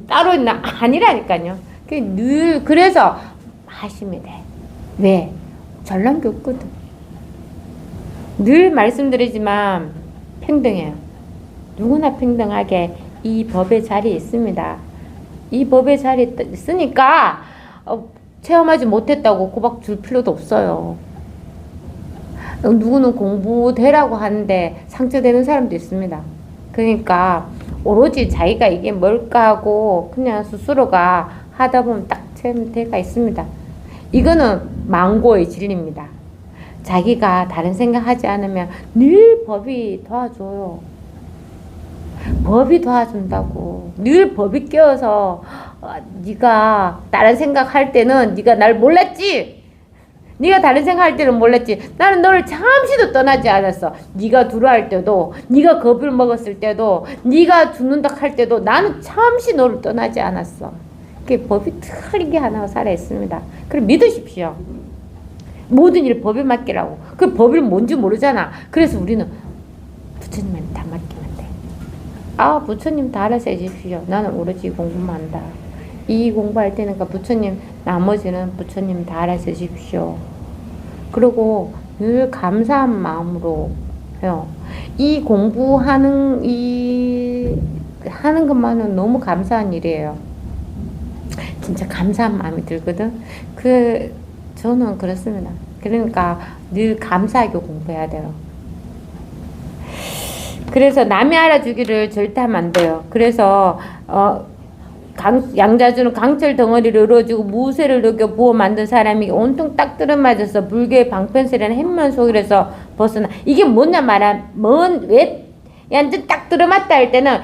따로 있나? 아니라니까요. 늘 그래서 하시면 돼. 왜? 잘난 게 없거든. 늘 말씀드리지만 평등해요. 누구나 평등하게 이 법의 자리에 있습니다. 이 법의 자리에 있으니까 체험하지 못했다고 고박 줄 필요도 없어요. 누구는 공부되라고 하는데 상처되는 사람도 있습니다. 그러니까 오로지 자기가 이게 뭘까 하고 그냥 스스로가 하다 보면 딱 체험대가 있습니다. 이거는 망고의 진리입니다. 자기가 다른 생각하지 않으면 늘 법이 도와줘요. 법이 도와준다고. 늘 법이 껴서 네가 다른 생각할 때는 네가 날 몰랐지. 네가 다른 생각할 때는 몰랐지. 나는 너를 잠시도 떠나지 않았어. 네가 두려워할 때도, 네가 겁을 먹었을 때도, 네가 죽는다 할 때도 나는 잠시 너를 떠나지 않았어. 그게 법이 틀리게 하나 살아있습니다. 그럼 믿으십시오. 모든 일 법에 맡기라고. 그 법이 뭔지 모르잖아. 그래서 우리는 부처님한테 다 맡기면 돼. 부처님 다 알아서 해주십시오. 나는 오로지 공부만 한다. 이 공부할 때는 부처님, 나머지는 부처님 다 알아서 해주십시오. 그리고 늘 감사한 마음으로 해요. 이 공부하는 하는 것만은 너무 감사한 일이에요. 진짜 감사한 마음이 들거든. 저는 그렇습니다. 그러니까 늘 감사하게 공부해야 돼요. 그래서 남이 알아주기를 절대 하면 안 돼요. 그래서 양자주는 강철 덩어리를 이루어주고 무쇠를 녹여 부어 만든 사람이 온통 딱 들어맞아서 불교의 방편세라는 햇면 속에서 벗어나. 이게 뭐냐 왜 완전 딱 들어맞다 할 때는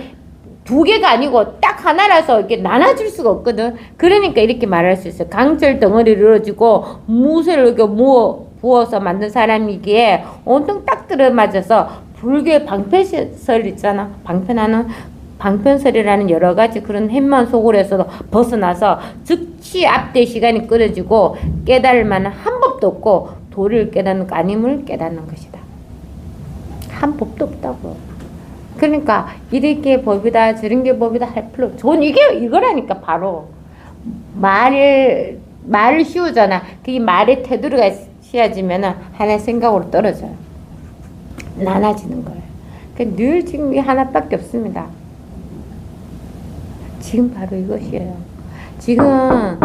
두 개가 아니고 딱 하나라서 이렇게 나눠줄 수가 없거든. 그러니까 이렇게 말할 수 있어요. 강철 덩어리를 이루어주고 무쇠를 녹여 부어서 만든 사람이기에 온통 딱 들어맞아서 불교의 방편설 있잖아. 방편설이라는 여러 가지 그런 햄만 속으로서도 벗어나서 즉시 앞뒤 시간이 끊어지고 깨달을 만한 한 법도 없고 도리를 깨닫는 거 아님을 깨닫는 것이다. 한 법도 없다고. 그러니까 이렇게 법이다 저런 게 법이다 할 필요. 저는 이거라니까 바로 말을 씌우잖아. 그게 말의 태도가 씌워지면은 하나의 생각으로 떨어져요. 나눠지는 거예요. 그러니까 늘 지금 이게 하나밖에 없습니다. 지금 바로 이것이에요. 지금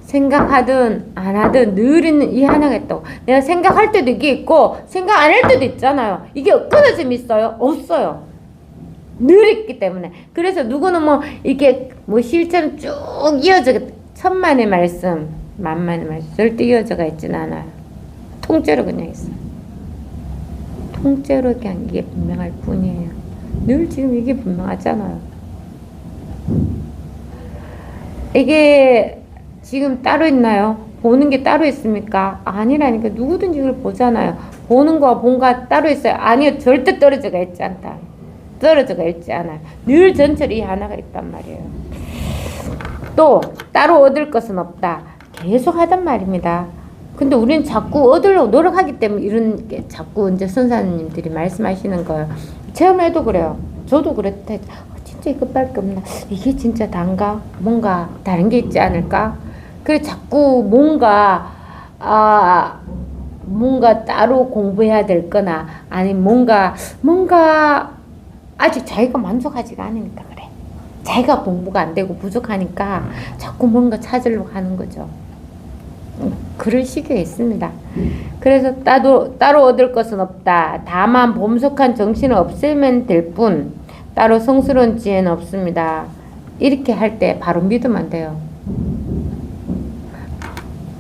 생각하든 안 하든 늘 있는 이 하나가 있다고. 내가 생각할 때도 이게 있고 생각 안 할 때도 있잖아요. 이게 끊어짐 있어요? 없어요. 늘 있기 때문에. 그래서 누구는 뭐 이게 뭐 실처럼 쭉 이어져 천만의 말씀, 만만의 말씀 절대 이어져가 있지는 않아요. 통째로 그냥 있어요. 통째로 그냥 이게 분명할 뿐이에요. 늘 지금 이게 분명하잖아요. 이게 지금 따로 있나요? 보는 게 따로 있습니까? 아니라니까. 누구든지 이걸 보잖아요. 보는 거와 본 거와 따로 있어요. 아니요. 절대 떨어져가 있지 않다. 떨어져가 있지 않아요. 늘 전체로 이 하나가 있단 말이에요. 또 따로 얻을 것은 없다. 계속 하단 말입니다. 근데 우리는 자꾸 얻으려고 노력하기 때문에 이런 게 자꾸 이제 선사님들이 말씀하시는 거예요. 체험해도 그래요. 저도 그랬대. 진짜 이것밖에 없나? 이게 진짜 단가? 뭔가 다른 게 있지 않을까? 그래 자꾸 뭔가 따로 공부해야 될 거나 아니면 뭔가 아직 자기가 만족하지가 않으니까 그래. 자기가 공부가 안 되고 부족하니까 자꾸 뭔가 찾으려고 하는 거죠. 그런 시기가 있습니다. 그래서 따로 얻을 것은 없다. 다만 범속한 정신을 없애면 될 뿐 따로 성스러운 지혜는 없습니다. 이렇게 할 때 바로 믿으면 돼요.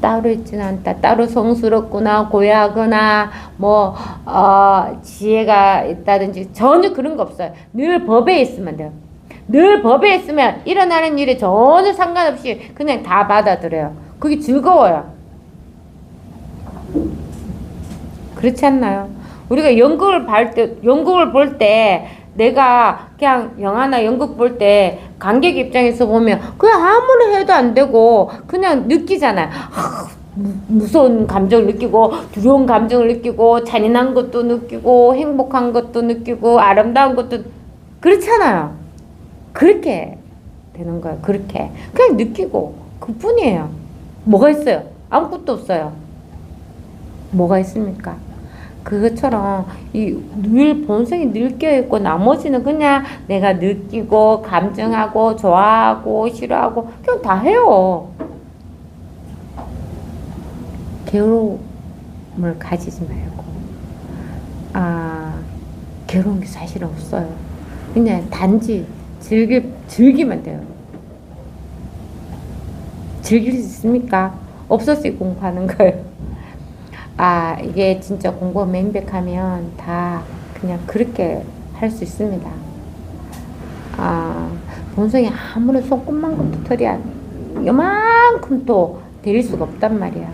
따로 있지는 않다. 따로 성스럽거나 고야하거나 지혜가 있다든지 전혀 그런 거 없어요. 늘 법에 있으면 돼요. 늘 법에 있으면 일어나는 일에 전혀 상관없이 그냥 다 받아들여요. 그게 즐거워요. 그렇지 않나요? 우리가 연극을 볼 때 내가 그냥 영화나 연극 볼 때 관객 입장에서 보면 그냥 아무리 해도 안 되고 그냥 느끼잖아요. 무서운 감정을 느끼고 두려운 감정을 느끼고 잔인한 것도 느끼고 행복한 것도 느끼고 아름다운 것도 그렇잖아요. 그렇게 되는 거예요. 그렇게 그냥 느끼고 그뿐이에요. 뭐가 있어요? 아무것도 없어요. 뭐가 있습니까? 그것처럼 늘 본성이 늘 껴있고 나머지는 그냥 내가 느끼고 감정하고 좋아하고 싫어하고 그냥 다 해요. 괴로움을 가지지 말고 괴로운 게 사실 없어요. 그냥 단지 즐기면 돼요. 즐길 수 있습니까? 없었어요. 공부하는 거예요. 이게 진짜 공부가 명백하면 다 그냥 그렇게 할 수 있습니다. 본성이 아무런 손끝만큼도 털이 요만큼도 데릴 수가 없단 말이야.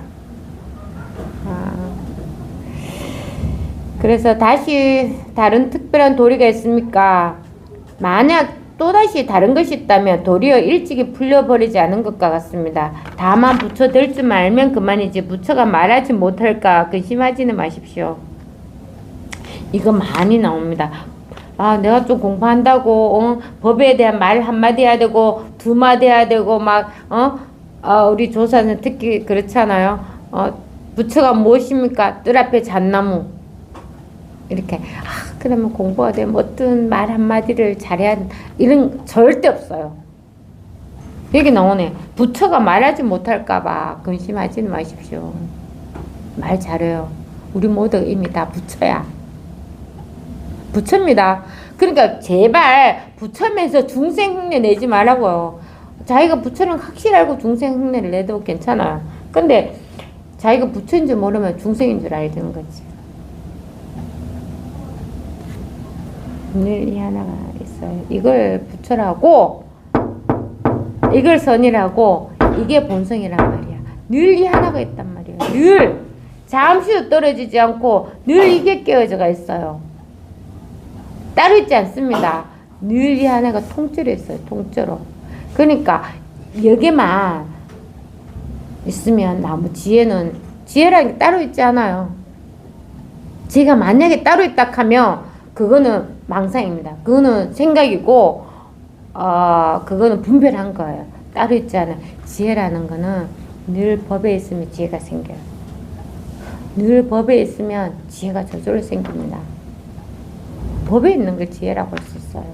그래서 다시 다른 특별한 도리가 있습니까? 만약 또다시 다른 것이 있다면 도리어 일찍이 풀려버리지 않은 것과 같습니다. 다만 부처 될 줄 알면 그만이지 부처가 말하지 못할까 근심하지는 마십시오. 이거 많이 나옵니다. 내가 좀 공부한다고 법에 대한 말 한마디 해야 되고 두마디 해야 되고 우리 조사는 특히 그렇잖아요. 부처가 무엇입니까? 뜰 앞에 잣나무. 이렇게 그러면 공부가 되면 어떤 말 한마디를 잘해야 이런 절대 없어요. 여기 나오네. 부처가 말하지 못할까봐 근심하지는 마십시오. 말 잘해요. 우리 모두 이미 다 부처야. 부처입니다. 그러니까 제발 부처면서 중생 흉내 내지 말라고요. 자기가 부처는 확실히 알고 중생 흉내를 내도 괜찮아요. 근데 자기가 부처인 줄 모르면 중생인 줄 알는 거지. 늘 이 하나가 있어요. 이걸 부처라고, 이걸 선이라고, 이게 본성이란 말이야. 늘 이 하나가 있단 말이야. 늘 잠시도 떨어지지 않고 늘 이게 깨어져가 있어요. 따로 있지 않습니다. 늘 이 하나가 통째로 있어요. 통째로. 그러니까 여기만 있으면 나무 지혜라는 게 따로 있지 않아요. 지혜가 만약에 따로 있다 하면 그거는 망상입니다. 그거는 생각이고 그거는 분별한 거예요. 따로 있지 않아요. 지혜라는 거는 늘 법에 있으면 지혜가 생겨요. 늘 법에 있으면 지혜가 저절로 생깁니다. 법에 있는 걸 지혜라고 할 수 있어요.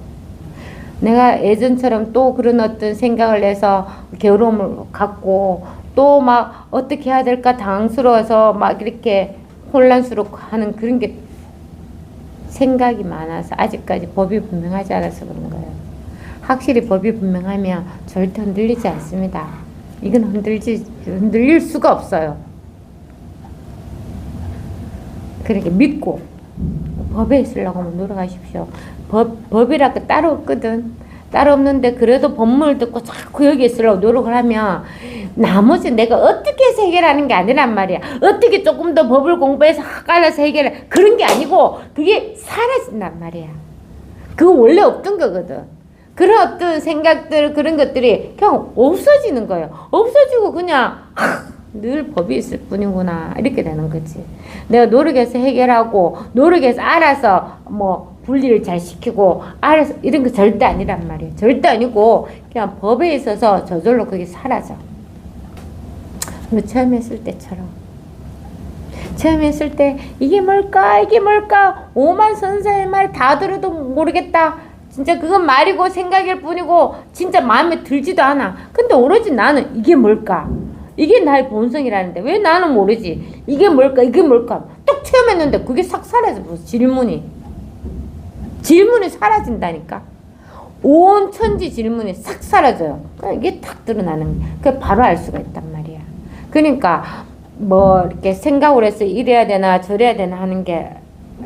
내가 예전처럼 또 그런 어떤 생각을 해서 괴로움을 갖고 또 막 어떻게 해야 될까 당황스러워서 막 이렇게 혼란스럽고 하는 그런 게 생각이 많아서 아직까지 법이 분명하지 않아서 그런 거예요. 확실히 법이 분명하면 절대 흔들리지 않습니다. 이건 흔들릴 수가 없어요. 그렇게 믿고 법에 있으려고 하면 노력하십시오. 법이라고 따로 없거든. 따로 없는데 그래도 법문을 듣고 자꾸 여기 있으려고 노력을 하면 나머지 내가 어떻게 해서 해결하는 게 아니란 말이야. 어떻게 조금 더 법을 공부해서 깔아서 해결해. 그런 게 아니고 그게 사라진단 말이야. 그거 원래 없던 거거든. 그런 어떤 생각들 그런 것들이 그냥 없어지는 거예요. 없어지고 그냥 늘 법이 있을 뿐이구나 이렇게 되는 거지. 내가 노력해서 해결하고 노력해서 알아서 뭐 분리를 잘 시키고 알아서 이런 거 절대 아니란 말이에요. 절대 아니고 그냥 법에 있어서 저절로 그게 사라져. 처음 했을 때처럼 처음 했을 때 이게 뭘까 이게 뭘까 오만 선생의 말 다 들어도 모르겠다. 진짜 그건 말이고 생각일 뿐이고 진짜 마음에 들지도 않아. 근데 오로지 나는 이게 뭘까? 이게 나의 본성이라는데 왜 나는 모르지? 이게 뭘까? 이게 뭘까? 딱 체험했는데 그게 싹 사라져버렸어. 질문이 사라진다니까. 온 천지 질문이 싹 사라져요. 그러니까 이게 탁 드러나는 거야. 그게 바로 알 수가 있단 말이야. 그러니까 뭐 이렇게 생각을 해서 이래야 되나 저래야 되나 하는 게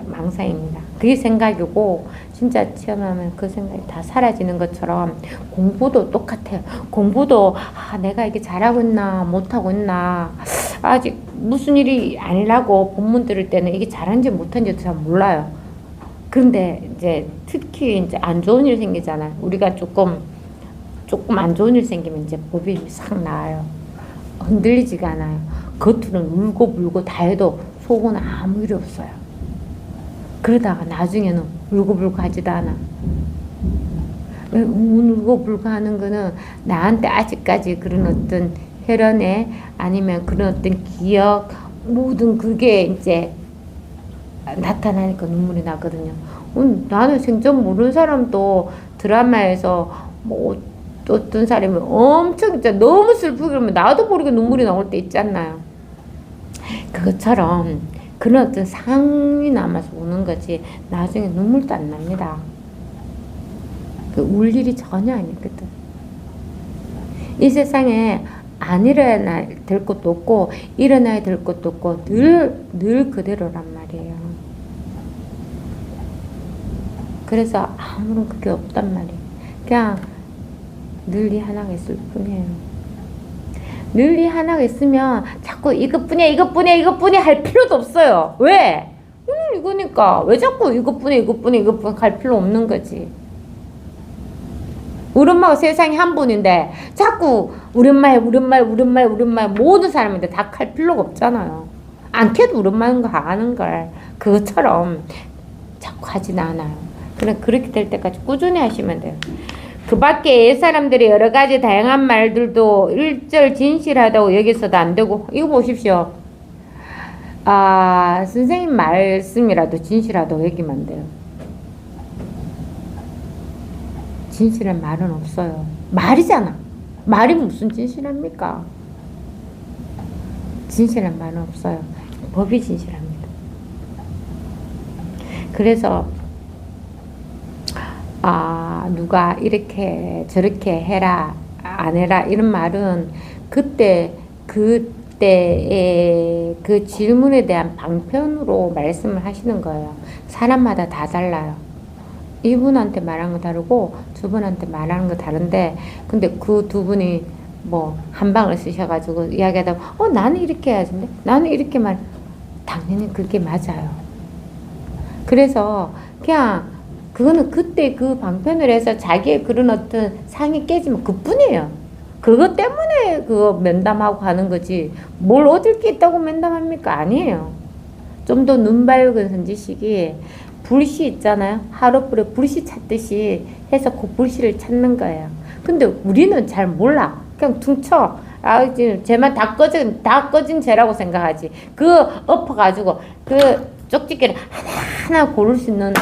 망상입니다. 그게 생각이고 진짜 체험하면 그 생각이 다 사라지는 것처럼 공부도 똑같아요. 공부도 내가 이게 잘하고 있나 못하고 있나 아직 무슨 일이 아니라고 본문 들을 때는 이게 잘한지 못한지도 잘 몰라요. 그런데 이제 특히 이제 안 좋은 일 생기잖아요. 우리가 조금 안 좋은 일 생기면 이제 법이 싹 나와요. 흔들리지가 않아요. 겉으로는 울고 불고 다 해도 속은 아무 일이 없어요. 그러다가 나중에는 울고불고 하지도 않아. 왜 울고불고 하는 거는 나한테 아직까지 그런 어떤 혈연에 아니면 그런 어떤 기억 모든 그게 이제 나타나니까 눈물이 나거든요. 나는 생전 모르는 사람도 드라마에서 뭐 어떤 사람이 엄청 진짜 너무 슬프게 그러면 나도 모르게 눈물이 나올 때 있지 않나요? 그것처럼 그런 어떤 상이 남아서 우는 거지 나중에 눈물도 안 납니다. 울 일이 전혀 아니거든. 이 세상에 안 일어나야 될 것도 없고 일어나야 될 것도 없고 늘 그대로란 말이에요. 그래서 아무런 그게 없단 말이에요. 그냥 늘 이 하나가 있을 뿐이에요. 늘 이 하나가 있으면 자꾸 이것뿐이야 할 필요도 없어요. 왜? 이거니까. 왜 자꾸 이것뿐이야 할 필요 없는 거지. 우리 엄마가 세상에 한 분인데 자꾸 우리 엄마야 모든 사람인데 다 할 필요가 없잖아요. 안 캐도 우리 엄마인 거 아는 걸. 그것처럼 자꾸 하진 않아요. 그렇게 될 때까지 꾸준히 하시면 돼요. 그 밖에 옛사람들이 여러 가지 다양한 말들도 일절 진실하다고 여기서도 안 되고, 이거 보십시오. 선생님 말씀이라도 진실하다고 여기면 돼요. 진실한 말은 없어요. 말이잖아. 말이 무슨 진실합니까? 진실한 말은 없어요. 법이 진실합니다. 그래서 누가 이렇게 저렇게 해라 안 해라 이런 말은 그때의 그 질문에 대한 방편으로 말씀을 하시는 거예요. 사람마다 다 달라요. 이분한테 말하는 거 다르고 저분한테 말하는 거 다른데, 근데 그 두 분이 뭐 한 방을 쓰셔가지고 이야기하다가 나는 이렇게 해야지, 나는 이렇게 당연히 그게 맞아요. 그래서 그냥 그거는 그때 그 방편을 해서 자기의 그런 어떤 상이 깨지면 그뿐이에요. 그것 때문에 그거 면담하고 하는 거지 뭘 얻을 게 있다고 면담합니까? 아니에요. 좀 더 눈 밝은 선지식이 불씨 있잖아요. 하룻불에 불씨 찾듯이 해서 그 불씨를 찾는 거예요. 근데 우리는 잘 몰라. 그냥 퉁쳐. 아, 이제 쟤만 다 꺼진 쟤라고 생각하지. 그 엎어가지고 그 쪽집게를 하나하나 고를 수 있는,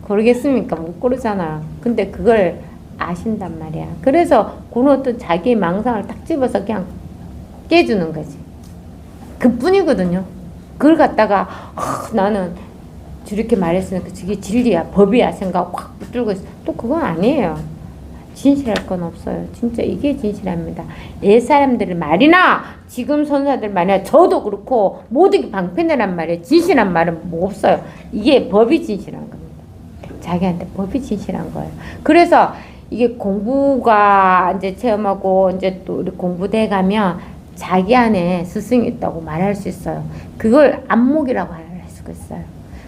고르겠습니까? 못 고르잖아. 근데 그걸 아신단 말이야. 그래서 그런 어떤 자기의 망상을 딱 집어서 그냥 깨주는 거지. 그뿐이거든요. 그걸 갖다가 나는 저렇게 말했으니까 저게 진리야, 법이야 생각 확 붙들고 있어. 또 그건 아니에요. 진실할 건 없어요. 진짜 이게 진실합니다. 옛 사람들 말이나 지금 선사들 말이나 저도 그렇고 모든 게 방편이란 말이에요. 진실한 말은 뭐 없어요. 이게 법이 진실한 겁니다. 자기한테 법이 진실한 거예요. 그래서 이게 공부가 이제 체험하고 이제 또 우리 공부대 가면 자기 안에 스승이 있다고 말할 수 있어요. 그걸 안목이라고 할 수가 있어요.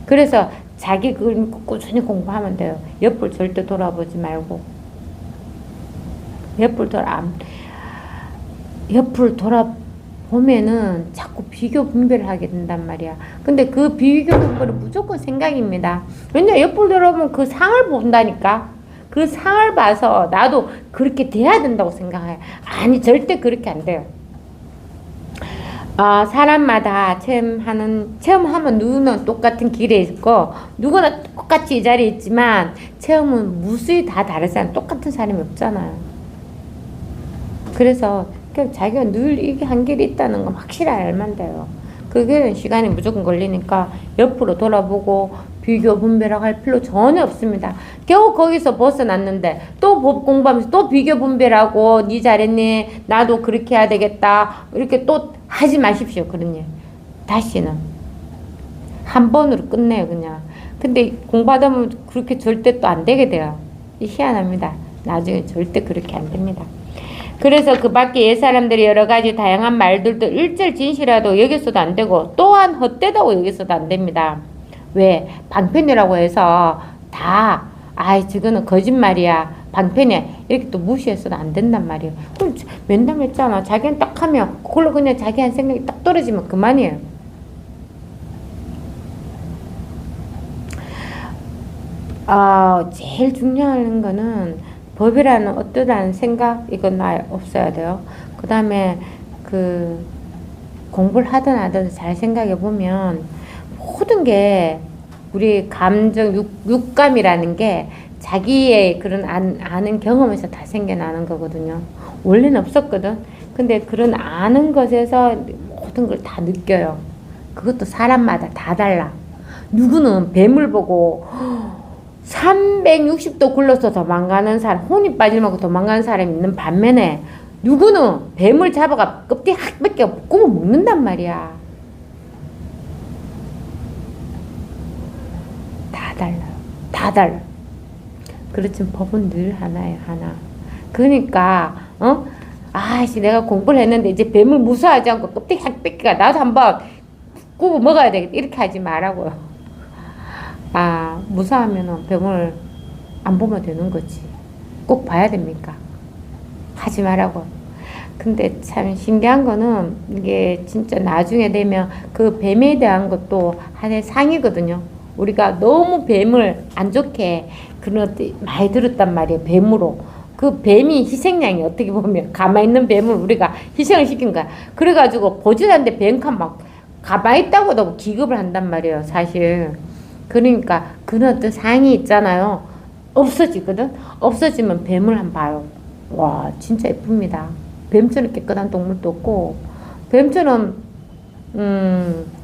그래서 자기 그걸 믿고 꾸준히 공부하면 돼요. 옆을 절대 돌아보지 말고. 옆을 돌아보면은 자꾸 비교 분별을 하게 된단 말이야. 근데 그 비교 분별은 무조건 생각입니다. 왜냐, 옆을 돌아보면 그 상을 본다니까. 그 상을 봐서 나도 그렇게 돼야 된다고 생각해요. 아니, 절대 그렇게 안 돼요. 사람마다 체험하면 누구는 똑같은 길에 있고, 누구나 똑같이 이 자리에 있지만, 체험은 무수히 다 다르잖아요. 똑같은 사람이 없잖아요. 그래서, 그냥 자기가 늘 이게 한길이 있다는 건 확실히 알면 돼요. 그게 시간이 무조건 걸리니까, 옆으로 돌아보고, 비교 분별하고 할 필요 전혀 없습니다. 겨우 거기서 벗어났는데 또 법 공부하면서 또 비교 분별하고 니 잘했니? 나도 그렇게 해야 되겠다. 이렇게 또 하지 마십시오. 그런 일. 다시는. 한 번으로 끝내요. 그냥. 근데 공부하다 보면 그렇게 절대 또 안 되게 돼요. 희한합니다. 나중에 절대 그렇게 안 됩니다. 그래서 그 밖에 옛 사람들이 여러 가지 다양한 말들도 일절 진실하다고 여기서도 안 되고 또한 헛되다고 여기서도 안 됩니다. 왜? 방편이라고 해서 다, 저거는 거짓말이야, 방편이야, 이렇게 또 무시해서는 안 된단 말이에요. 그럼 면담했잖아. 자기는 딱 하면 그걸로 그냥 자기 한 생각이 딱 떨어지면 그만이에요. 제일 중요한 거는 법이라는 어떠한 생각, 이건 없어야 돼요. 그 다음에 공부를 하든 안 하든 잘 생각해 보면 모든 게 우리 감정, 육감이라는 게 자기의 그런 아는 경험에서 다 생겨나는 거거든요. 원래는 없었거든. 근데 그런 아는 것에서 모든 걸 다 느껴요. 그것도 사람마다 다 달라. 누구는 뱀을 보고 360도 굴러서 도망가는 사람, 혼이 빠지면 도망가는 사람이 있는 반면에 누구는 뱀을 잡아가 껍데기 확 벗겨 구워 먹는단 말이야. 다 달라요. 그렇지만 법은 늘 하나예요, 하나. 그러니까, 내가 공부를 했는데 이제 뱀을 무서워하지 않고 껍데기 확 뺏기가 나도 한번 구워 먹어야 되겠다. 이렇게 하지 말라고요. 무서워하면 뱀을 안 보면 되는 거지. 꼭 봐야 됩니까? 하지 말라고. 근데 참 신기한 거는 이게 진짜 나중에 되면 그 뱀에 대한 것도 하나의 상이거든요. 우리가 너무 뱀을 안 좋게 그런 많이 들었단 말이에요. 뱀으로. 그 뱀이 희생양이 어떻게 보면 가만히 있는 뱀을 우리가 희생을 시킨 거야. 그래가지고 보지도 않는데 뱀칸 막 가만히 있다고도 기급을 한단 말이에요. 사실. 그러니까 그런 어떤 상이 있잖아요. 없어지거든. 없어지면 뱀을 한번 봐요. 와, 진짜 예쁩니다. 뱀처럼 깨끗한 동물도 없고 뱀처럼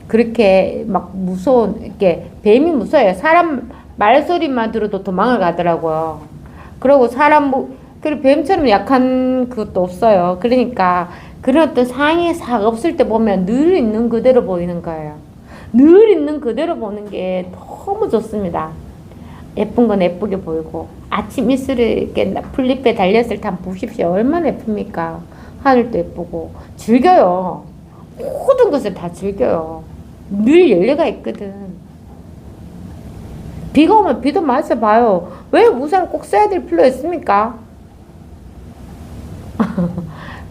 그렇게 막 이렇게 뱀이 무서워요. 사람 말소리만 들어도 도망을 가더라고요. 그리고 그리고 뱀처럼 약한 그것도 없어요. 그러니까 그런 어떤 상의 삭 없을 때 보면 늘 있는 그대로 보이는 거예요. 늘 있는 그대로 보는 게 너무 좋습니다. 예쁜 건 예쁘게 보이고 아침 이슬을 이렇게 풀잎에 달렸을 때 한번 보십시오. 얼마나 예쁩니까? 하늘도 예쁘고 즐겨요. 모든 것을 다 즐겨요. 늘 연료가 있거든. 비가 오면 비도 맞아봐요. 왜 우산을 꼭 써야 될 필요 있습니까?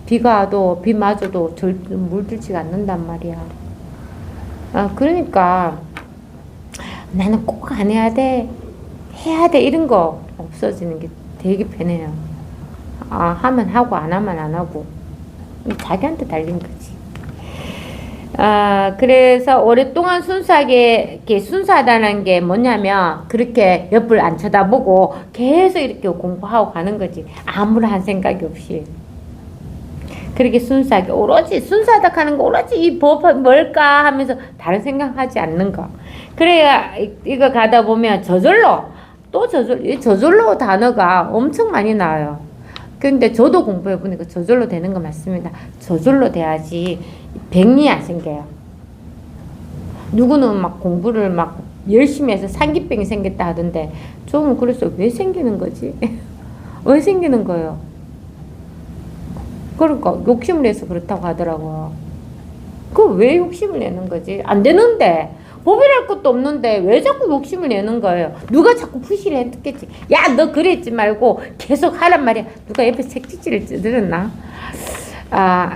비가 와도 비 맞아도 물들지가 않는단 말이야. 그러니까 나는 꼭 안 해야 돼, 해야 돼 이런 거 없어지는 게 되게 편해요. 하면 하고 안 하면 안 하고 자기한테 달린 거지. 그래서 오랫동안 이렇게 순수하다는 게 뭐냐면 그렇게 옆을 안 쳐다보고 계속 이렇게 공부하고 가는 거지. 아무런 생각이 없이. 그렇게 순수하게 오로지 순수하다 하는 거 오로지 이 법은 뭘까 하면서 다른 생각하지 않는 거. 그래야 이거 가다 보면 이 저절로 단어가 엄청 많이 나와요. 근데 저도 공부해 보니까 저절로 되는 거 맞습니다. 저절로 돼야지 백리 안 생겨요. 누구는 막 공부를 막 열심히 해서 상기병이 생겼다 하던데 저는 그래서 왜 생기는 거지? 왜 생기는 거예요? 그러니까 욕심을 내서 그렇다고 하더라고요. 왜 욕심을 내는 거지? 안 되는데 법이랄 것도 없는데 왜 자꾸 욕심을 내는 거예요? 누가 자꾸 푸시를 했겠지. 야, 너 그랬지 말고 계속 하란 말이야. 누가 옆에 색지지를 들었나?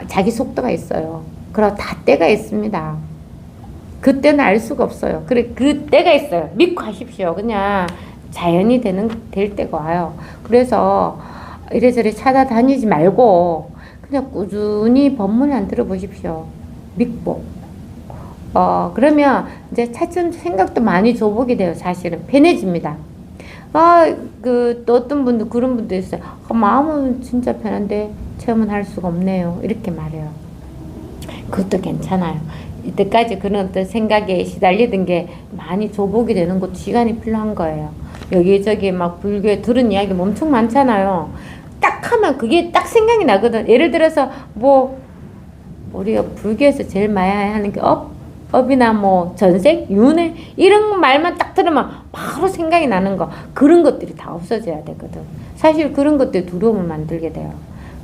자기 속도가 있어요. 그럼 다 때가 있습니다. 그때는 알 수가 없어요. 그 때가 있어요. 믿고 하십시오. 그냥 자연이 될 때가 와요. 그래서 이래저래 찾아다니지 말고 그냥 꾸준히 법문을 안 들어보십시오. 믿고. 그러면 이제 차츰 생각도 많이 줘보게 돼요. 사실은 편해집니다. 또 어떤 분도 그런 분도 있어요. 마음은 진짜 편한데 체험은 할 수가 없네요. 이렇게 말해요. 그것도 괜찮아요. 이때까지 그런 어떤 생각에 시달리던 게 많이 줘보게 되는 것도 시간이 필요한 거예요. 여기저기 막 불교에 들은 이야기 엄청 많잖아요. 딱 하면 그게 딱 생각이 나거든. 예를 들어서 우리가 불교에서 제일 많이 하는 게 업이나 전생, 윤회 이런 말만 딱 들으면 바로 생각이 나는 거. 그런 것들이 다 없어져야 되거든. 사실 그런 것들이 두려움을 만들게 돼요.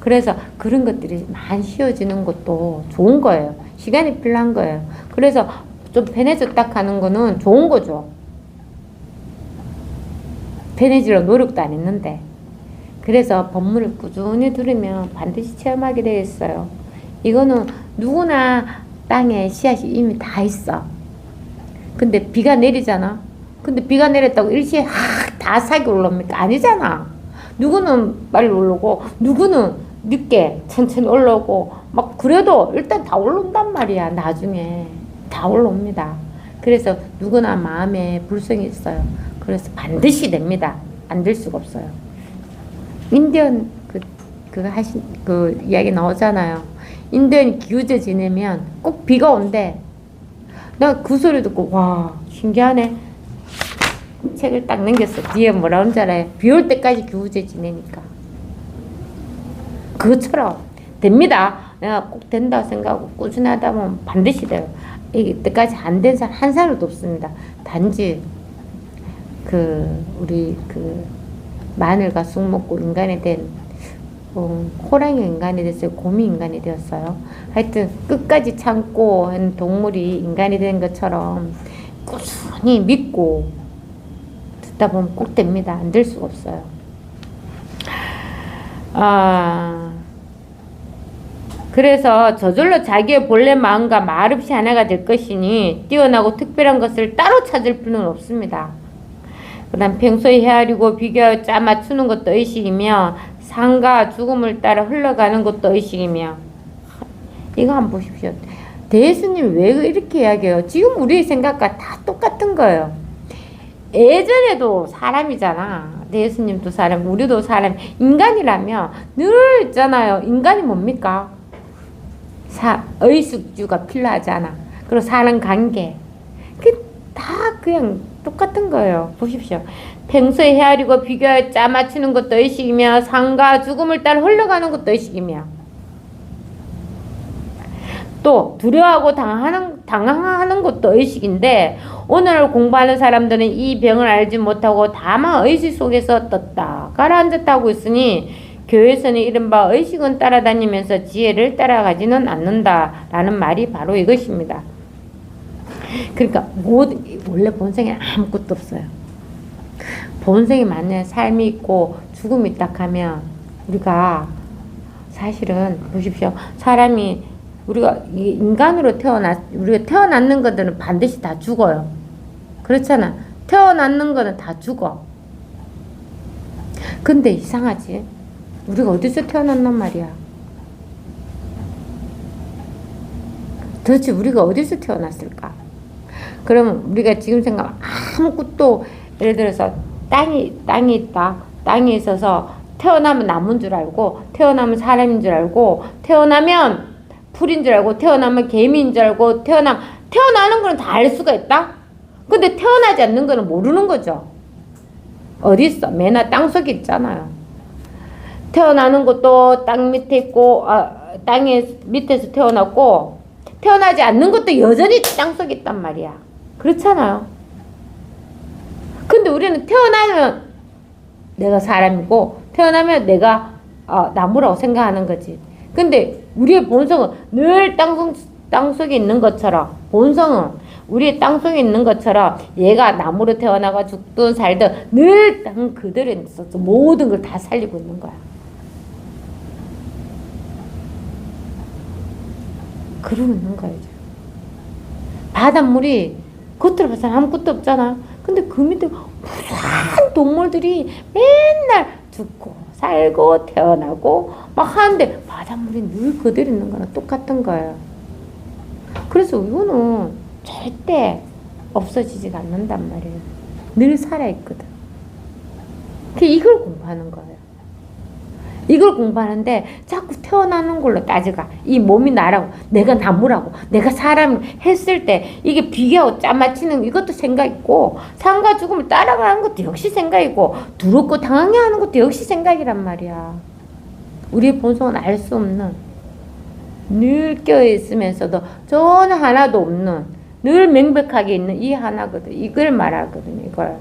그래서 그런 것들이 많이 쉬워지는 것도 좋은 거예요. 시간이 필요한 거예요. 그래서 좀 편해졌다 하는 거는 좋은 거죠. 편해지려고 노력도 안 했는데. 그래서 법문을 꾸준히 들으면 반드시 체험하게 되어 있어요. 이거는 누구나 땅에 씨앗이 이미 다 있어. 근데 비가 내리잖아. 근데 비가 내렸다고 일시에 다 싹이 올라옵니까? 아니잖아. 누구는 빨리 올라오고 누구는 늦게 천천히 올라오고 막 그래도 일단 다 올라온단 말이야. 나중에 다 올라옵니다. 그래서 누구나 마음에 불성이 있어요. 그래서 반드시 됩니다. 안 될 수가 없어요. 인디언 그 이야기 나오잖아요. 인디언이 기우제 지내면 꼭 비가 온대. 나 그 소리 듣고 와 신기하네. 책을 딱 넘겼어. 뒤에 뭐라는 줄 알아요? 비 올 때까지 기우제 지내니까. 그것처럼 됩니다. 내가 꼭 된다고 생각하고 꾸준히 하다 보면 반드시 돼요. 이때까지 안 된 사람 한 사람도 없습니다. 단지 우리 마늘과 쑥 먹고 인간이 된 호랑이 인간이 됐어요. 곰이 인간이 되었어요. 하여튼 끝까지 참고 한 동물이 인간이 된 것처럼 꾸준히 믿고 듣다 보면 꼭 됩니다. 안 될 수가 없어요. 그래서 저절로 자기의 본래 마음과 말없이 하나가 될 것이니 뛰어나고 특별한 것을 따로 찾을 필요는 없습니다. 그 다음 평소에 헤아리고 비교하여 짜 맞추는 것도 의식이며 상과 죽음을 따라 흘러가는 것도 의식이며. 이거 한번 보십시오. 대예수님 왜 이렇게 이야기해요? 지금 우리 생각과 다 똑같은 거예요. 예전에도 사람이잖아. 대예수님도 사람, 우리도 사람. 인간이라면 늘 있잖아요. 인간이 뭡니까? 의식주가 필요하잖아. 그리고 사람 관계. 다 그냥 똑같은 거예요. 보십시오. 평소에 헤아리고 비교하여 짜 맞추는 것도 의식이며 상과 죽음을 따라 흘러가는 것도 의식이며 또 두려워하고 당황하는 것도 의식인데 오늘 공부하는 사람들은 이 병을 알지 못하고 다만 의식 속에서 떴다 가라앉았다 하고 있으니 교회에서는 이른바 의식은 따라다니면서 지혜를 따라가지는 않는다라는 말이 바로 이것입니다. 그러니까 원래 본성에는 아무것도 없어요. 본성이 맞는 삶이 있고 죽음이 딱 하면 우리가 사실은 보십시오. 사람이 우리가 인간으로 우리가 태어났는 것들은 반드시 다 죽어요. 그렇잖아. 태어났는 거는 다 죽어. 근데 이상하지. 우리가 어디서 태어났단 말이야. 도대체 우리가 어디서 태어났을까? 그러면 우리가 지금 생각 아무것도 예를 들어서 땅이 있다. 땅이 있어서 태어나면 나무인 줄 알고 태어나면 사람인 줄 알고 태어나면 풀인 줄 알고 태어나면 개미인 줄 알고 태어나는 거는 다 알 수가 있다? 근데 태어나지 않는 거는 모르는 거죠. 어디 있어? 매나 땅속에 있잖아요. 태어나는 것도 땅 밑에 있고 땅의 밑에서 태어났고 태어나지 않는 것도 여전히 땅속에 있단 말이야. 그렇잖아요. 근데 우리는 태어나면 내가 사람이고 태어나면 내가 나무라고 생각하는 거지. 근데 우리의 본성은 늘 땅속에 있는 것처럼 본성은 우리의 땅속에 있는 것처럼 얘가 나무로 태어나가 죽든 살든 늘 땅 그대로 있었어. 모든 걸 다 살리고 있는 거야. 그러고 있는 거야. 이제. 바닷물이 겉으로 봐서 아무것도 없잖아. 근데 그 밑에 무수한 동물들이 맨날 죽고 살고 태어나고 막 하는데 바닷물이 늘 그대로 있는 거랑 똑같은 거예요. 그래서 이거는 절대 없어지지가 않는단 말이에요. 늘 살아있거든. 이걸 공부하는 거예요. 이걸 공부하는데 자꾸 태어나는 걸로 따져가. 이 몸이 나라고 내가 나무라고 내가 사람 했을 때 이게 비교하고 짜맞추는 이것도 생각 있고 삶과 죽음을 따라가는 것도 역시 생각이고 두렵고 당황해 하는 것도 역시 생각이란 말이야. 우리의 본성은 알 수 없는 늘 껴있으면서도 전혀 하나도 없는 늘 명백하게 있는 이 하나거든. 이걸 말하거든요. 이걸.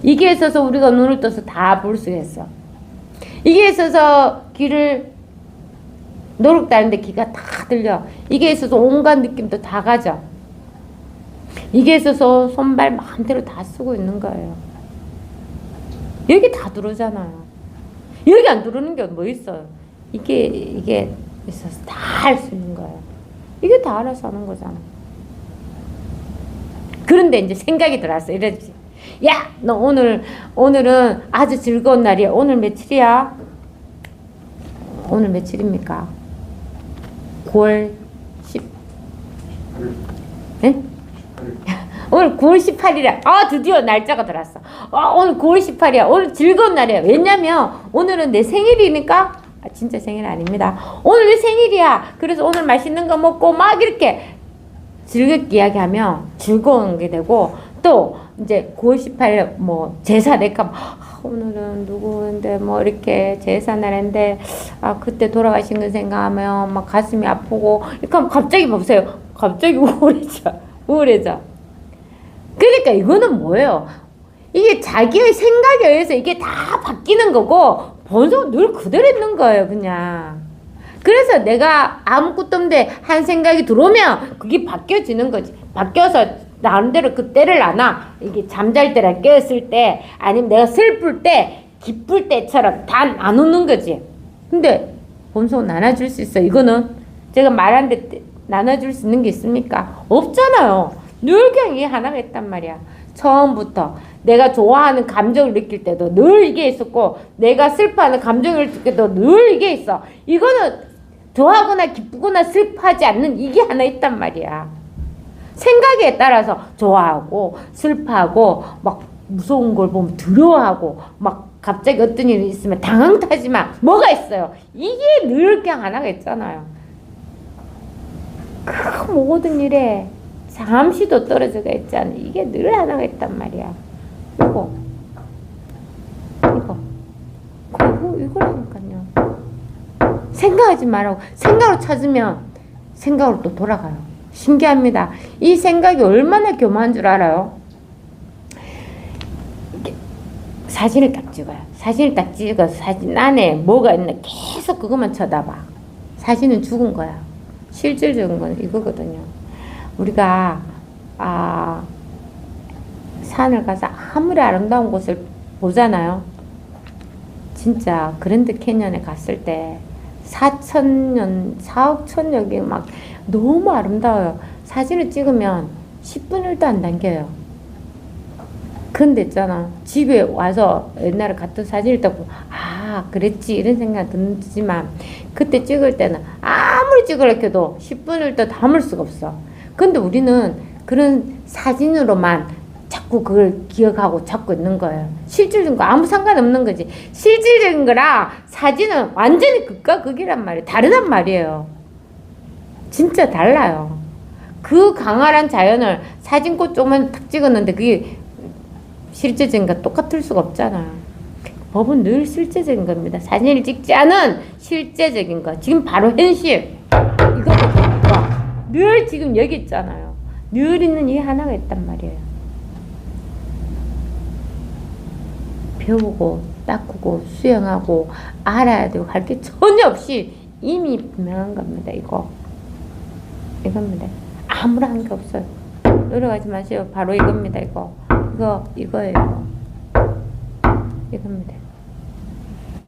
이게 있어서 우리가 눈을 떠서 다 볼 수 있어. 이게 있어서 귀를 노력다는데 귀가 다 들려. 이게 있어서 온갖 느낌도 다 가져. 이게 있어서 손발 마음대로 다 쓰고 있는 거예요. 여기 다 들어오잖아요. 여기 안 들어오는 게 뭐 있어요. 이게 있어서 다 할 수 있는 거예요. 이게 다 알아서 하는 거잖아. 그런데 이제 생각이 들어왔어. 이러지. 야, 너 오늘은 아주 즐거운 날이야. 오늘 며칠이야? 오늘 며칠입니까? 9월 10. 예? 오늘 9월 18일이야. 드디어 날짜가 들어왔어. 오늘 9월 18일이야. 오늘 즐거운 날이야. 왜냐면 오늘은 내 생일이니까. 진짜 생일 아닙니다. 오늘 내 생일이야. 그래서 오늘 맛있는 거 먹고 막 이렇게 즐겁게 이야기하면 즐거운 게 되고 또 이제 9월 18일 뭐 제사 내가 오늘은 누구인데 뭐 이렇게 제사 날인데 그때 돌아가신 거 생각하면 막 가슴이 아프고 그러니까 갑자기 보세요. 갑자기 우울해져. 그러니까 이거는 뭐예요? 이게 자기의 생각에 의해서 이게 다 바뀌는 거고 본성은 늘 그대로 있는 거예요. 그냥. 그래서 내가 아무것도 없는데 한 생각이 들어오면 그게 바뀌어지는 거지. 바뀌어서 나름대로 그 때를 안아. 이게 잠잘 때랑 깨었을 때 아니면 내가 슬플 때 기쁠 때처럼 다 나누는 거지. 근데 본성은 나눠줄 수 있어. 이거는 제가 말하는데 나눠줄 수 있는 게 있습니까? 없잖아요. 늘 그냥 이게 하나가 있단 말이야. 처음부터 내가 좋아하는 감정을 느낄 때도 늘 이게 있었고 내가 슬퍼하는 감정을 느낄 때도 늘 이게 있어. 이거는 좋아하거나 기쁘거나 슬퍼하지 않는 이게 하나 있단 말이야. 생각에 따라서 좋아하고 슬퍼하고 막 무서운 걸 보면 두려워하고 막 갑자기 어떤 일이 있으면 당황 타지만 뭐가 있어요. 이게 늘 그냥 하나가 있잖아요. 그 모든 일에 잠시도 떨어져가 있지 않은 이게 늘 하나가 있단 말이야. 이거라니까요. 생각하지 말라고. 생각으로 찾으면 생각으로 또 돌아가요. 신기합니다. 이 생각이 얼마나 교만한 줄 알아요? 사진을 딱 찍어요. 사진을 딱 찍어서 사진 안에 뭐가 있나 계속 그것만 쳐다봐. 사진은 죽은 거야. 실질적인 건 이거거든요. 우리가 아, 산을 가서 아무리 아름다운 곳을 보잖아요. 진짜 그랜드 캐년에 갔을 때 4천년, 4억 천년이 막 너무 아름다워요. 사진을 찍으면 10분 1도 안 당겨요. 근데 있잖아, 집에 와서 옛날에 갔던 사진을 딱 아, 그랬지 이런 생각 들지만 그때 찍을 때는 아무리 찍으려 해도 10분을 더 담을 수가 없어. 근데 우리는 그런 사진으로만 자꾸 그걸 기억하고 찾고 있는 거예요. 실질적인 거 아무 상관없는 거지. 실질적인 거랑 사진은 완전히 극과 극이란 말이에요. 다르단 말이에요. 진짜 달라요. 그 강활한 자연을 사진꽃 조금만 탁 찍었는데 그게 실제적인 거 똑같을 수가 없잖아요. 법은 늘 실제적인 겁니다. 사진을 찍지 않은 실제적인 거. 지금 바로 현실. 이거거든요. 늘 지금 여기 있잖아요. 늘 있는 이 하나가 있단 말이에요. 배우고 닦고 수영하고 알아야 되고 할 게 전혀 없이 이미 분명한 겁니다. 이겁니다. 아무런 게 없어요. 노력하지 마세요. 바로 이겁니다. 이거예요. 이겁니다.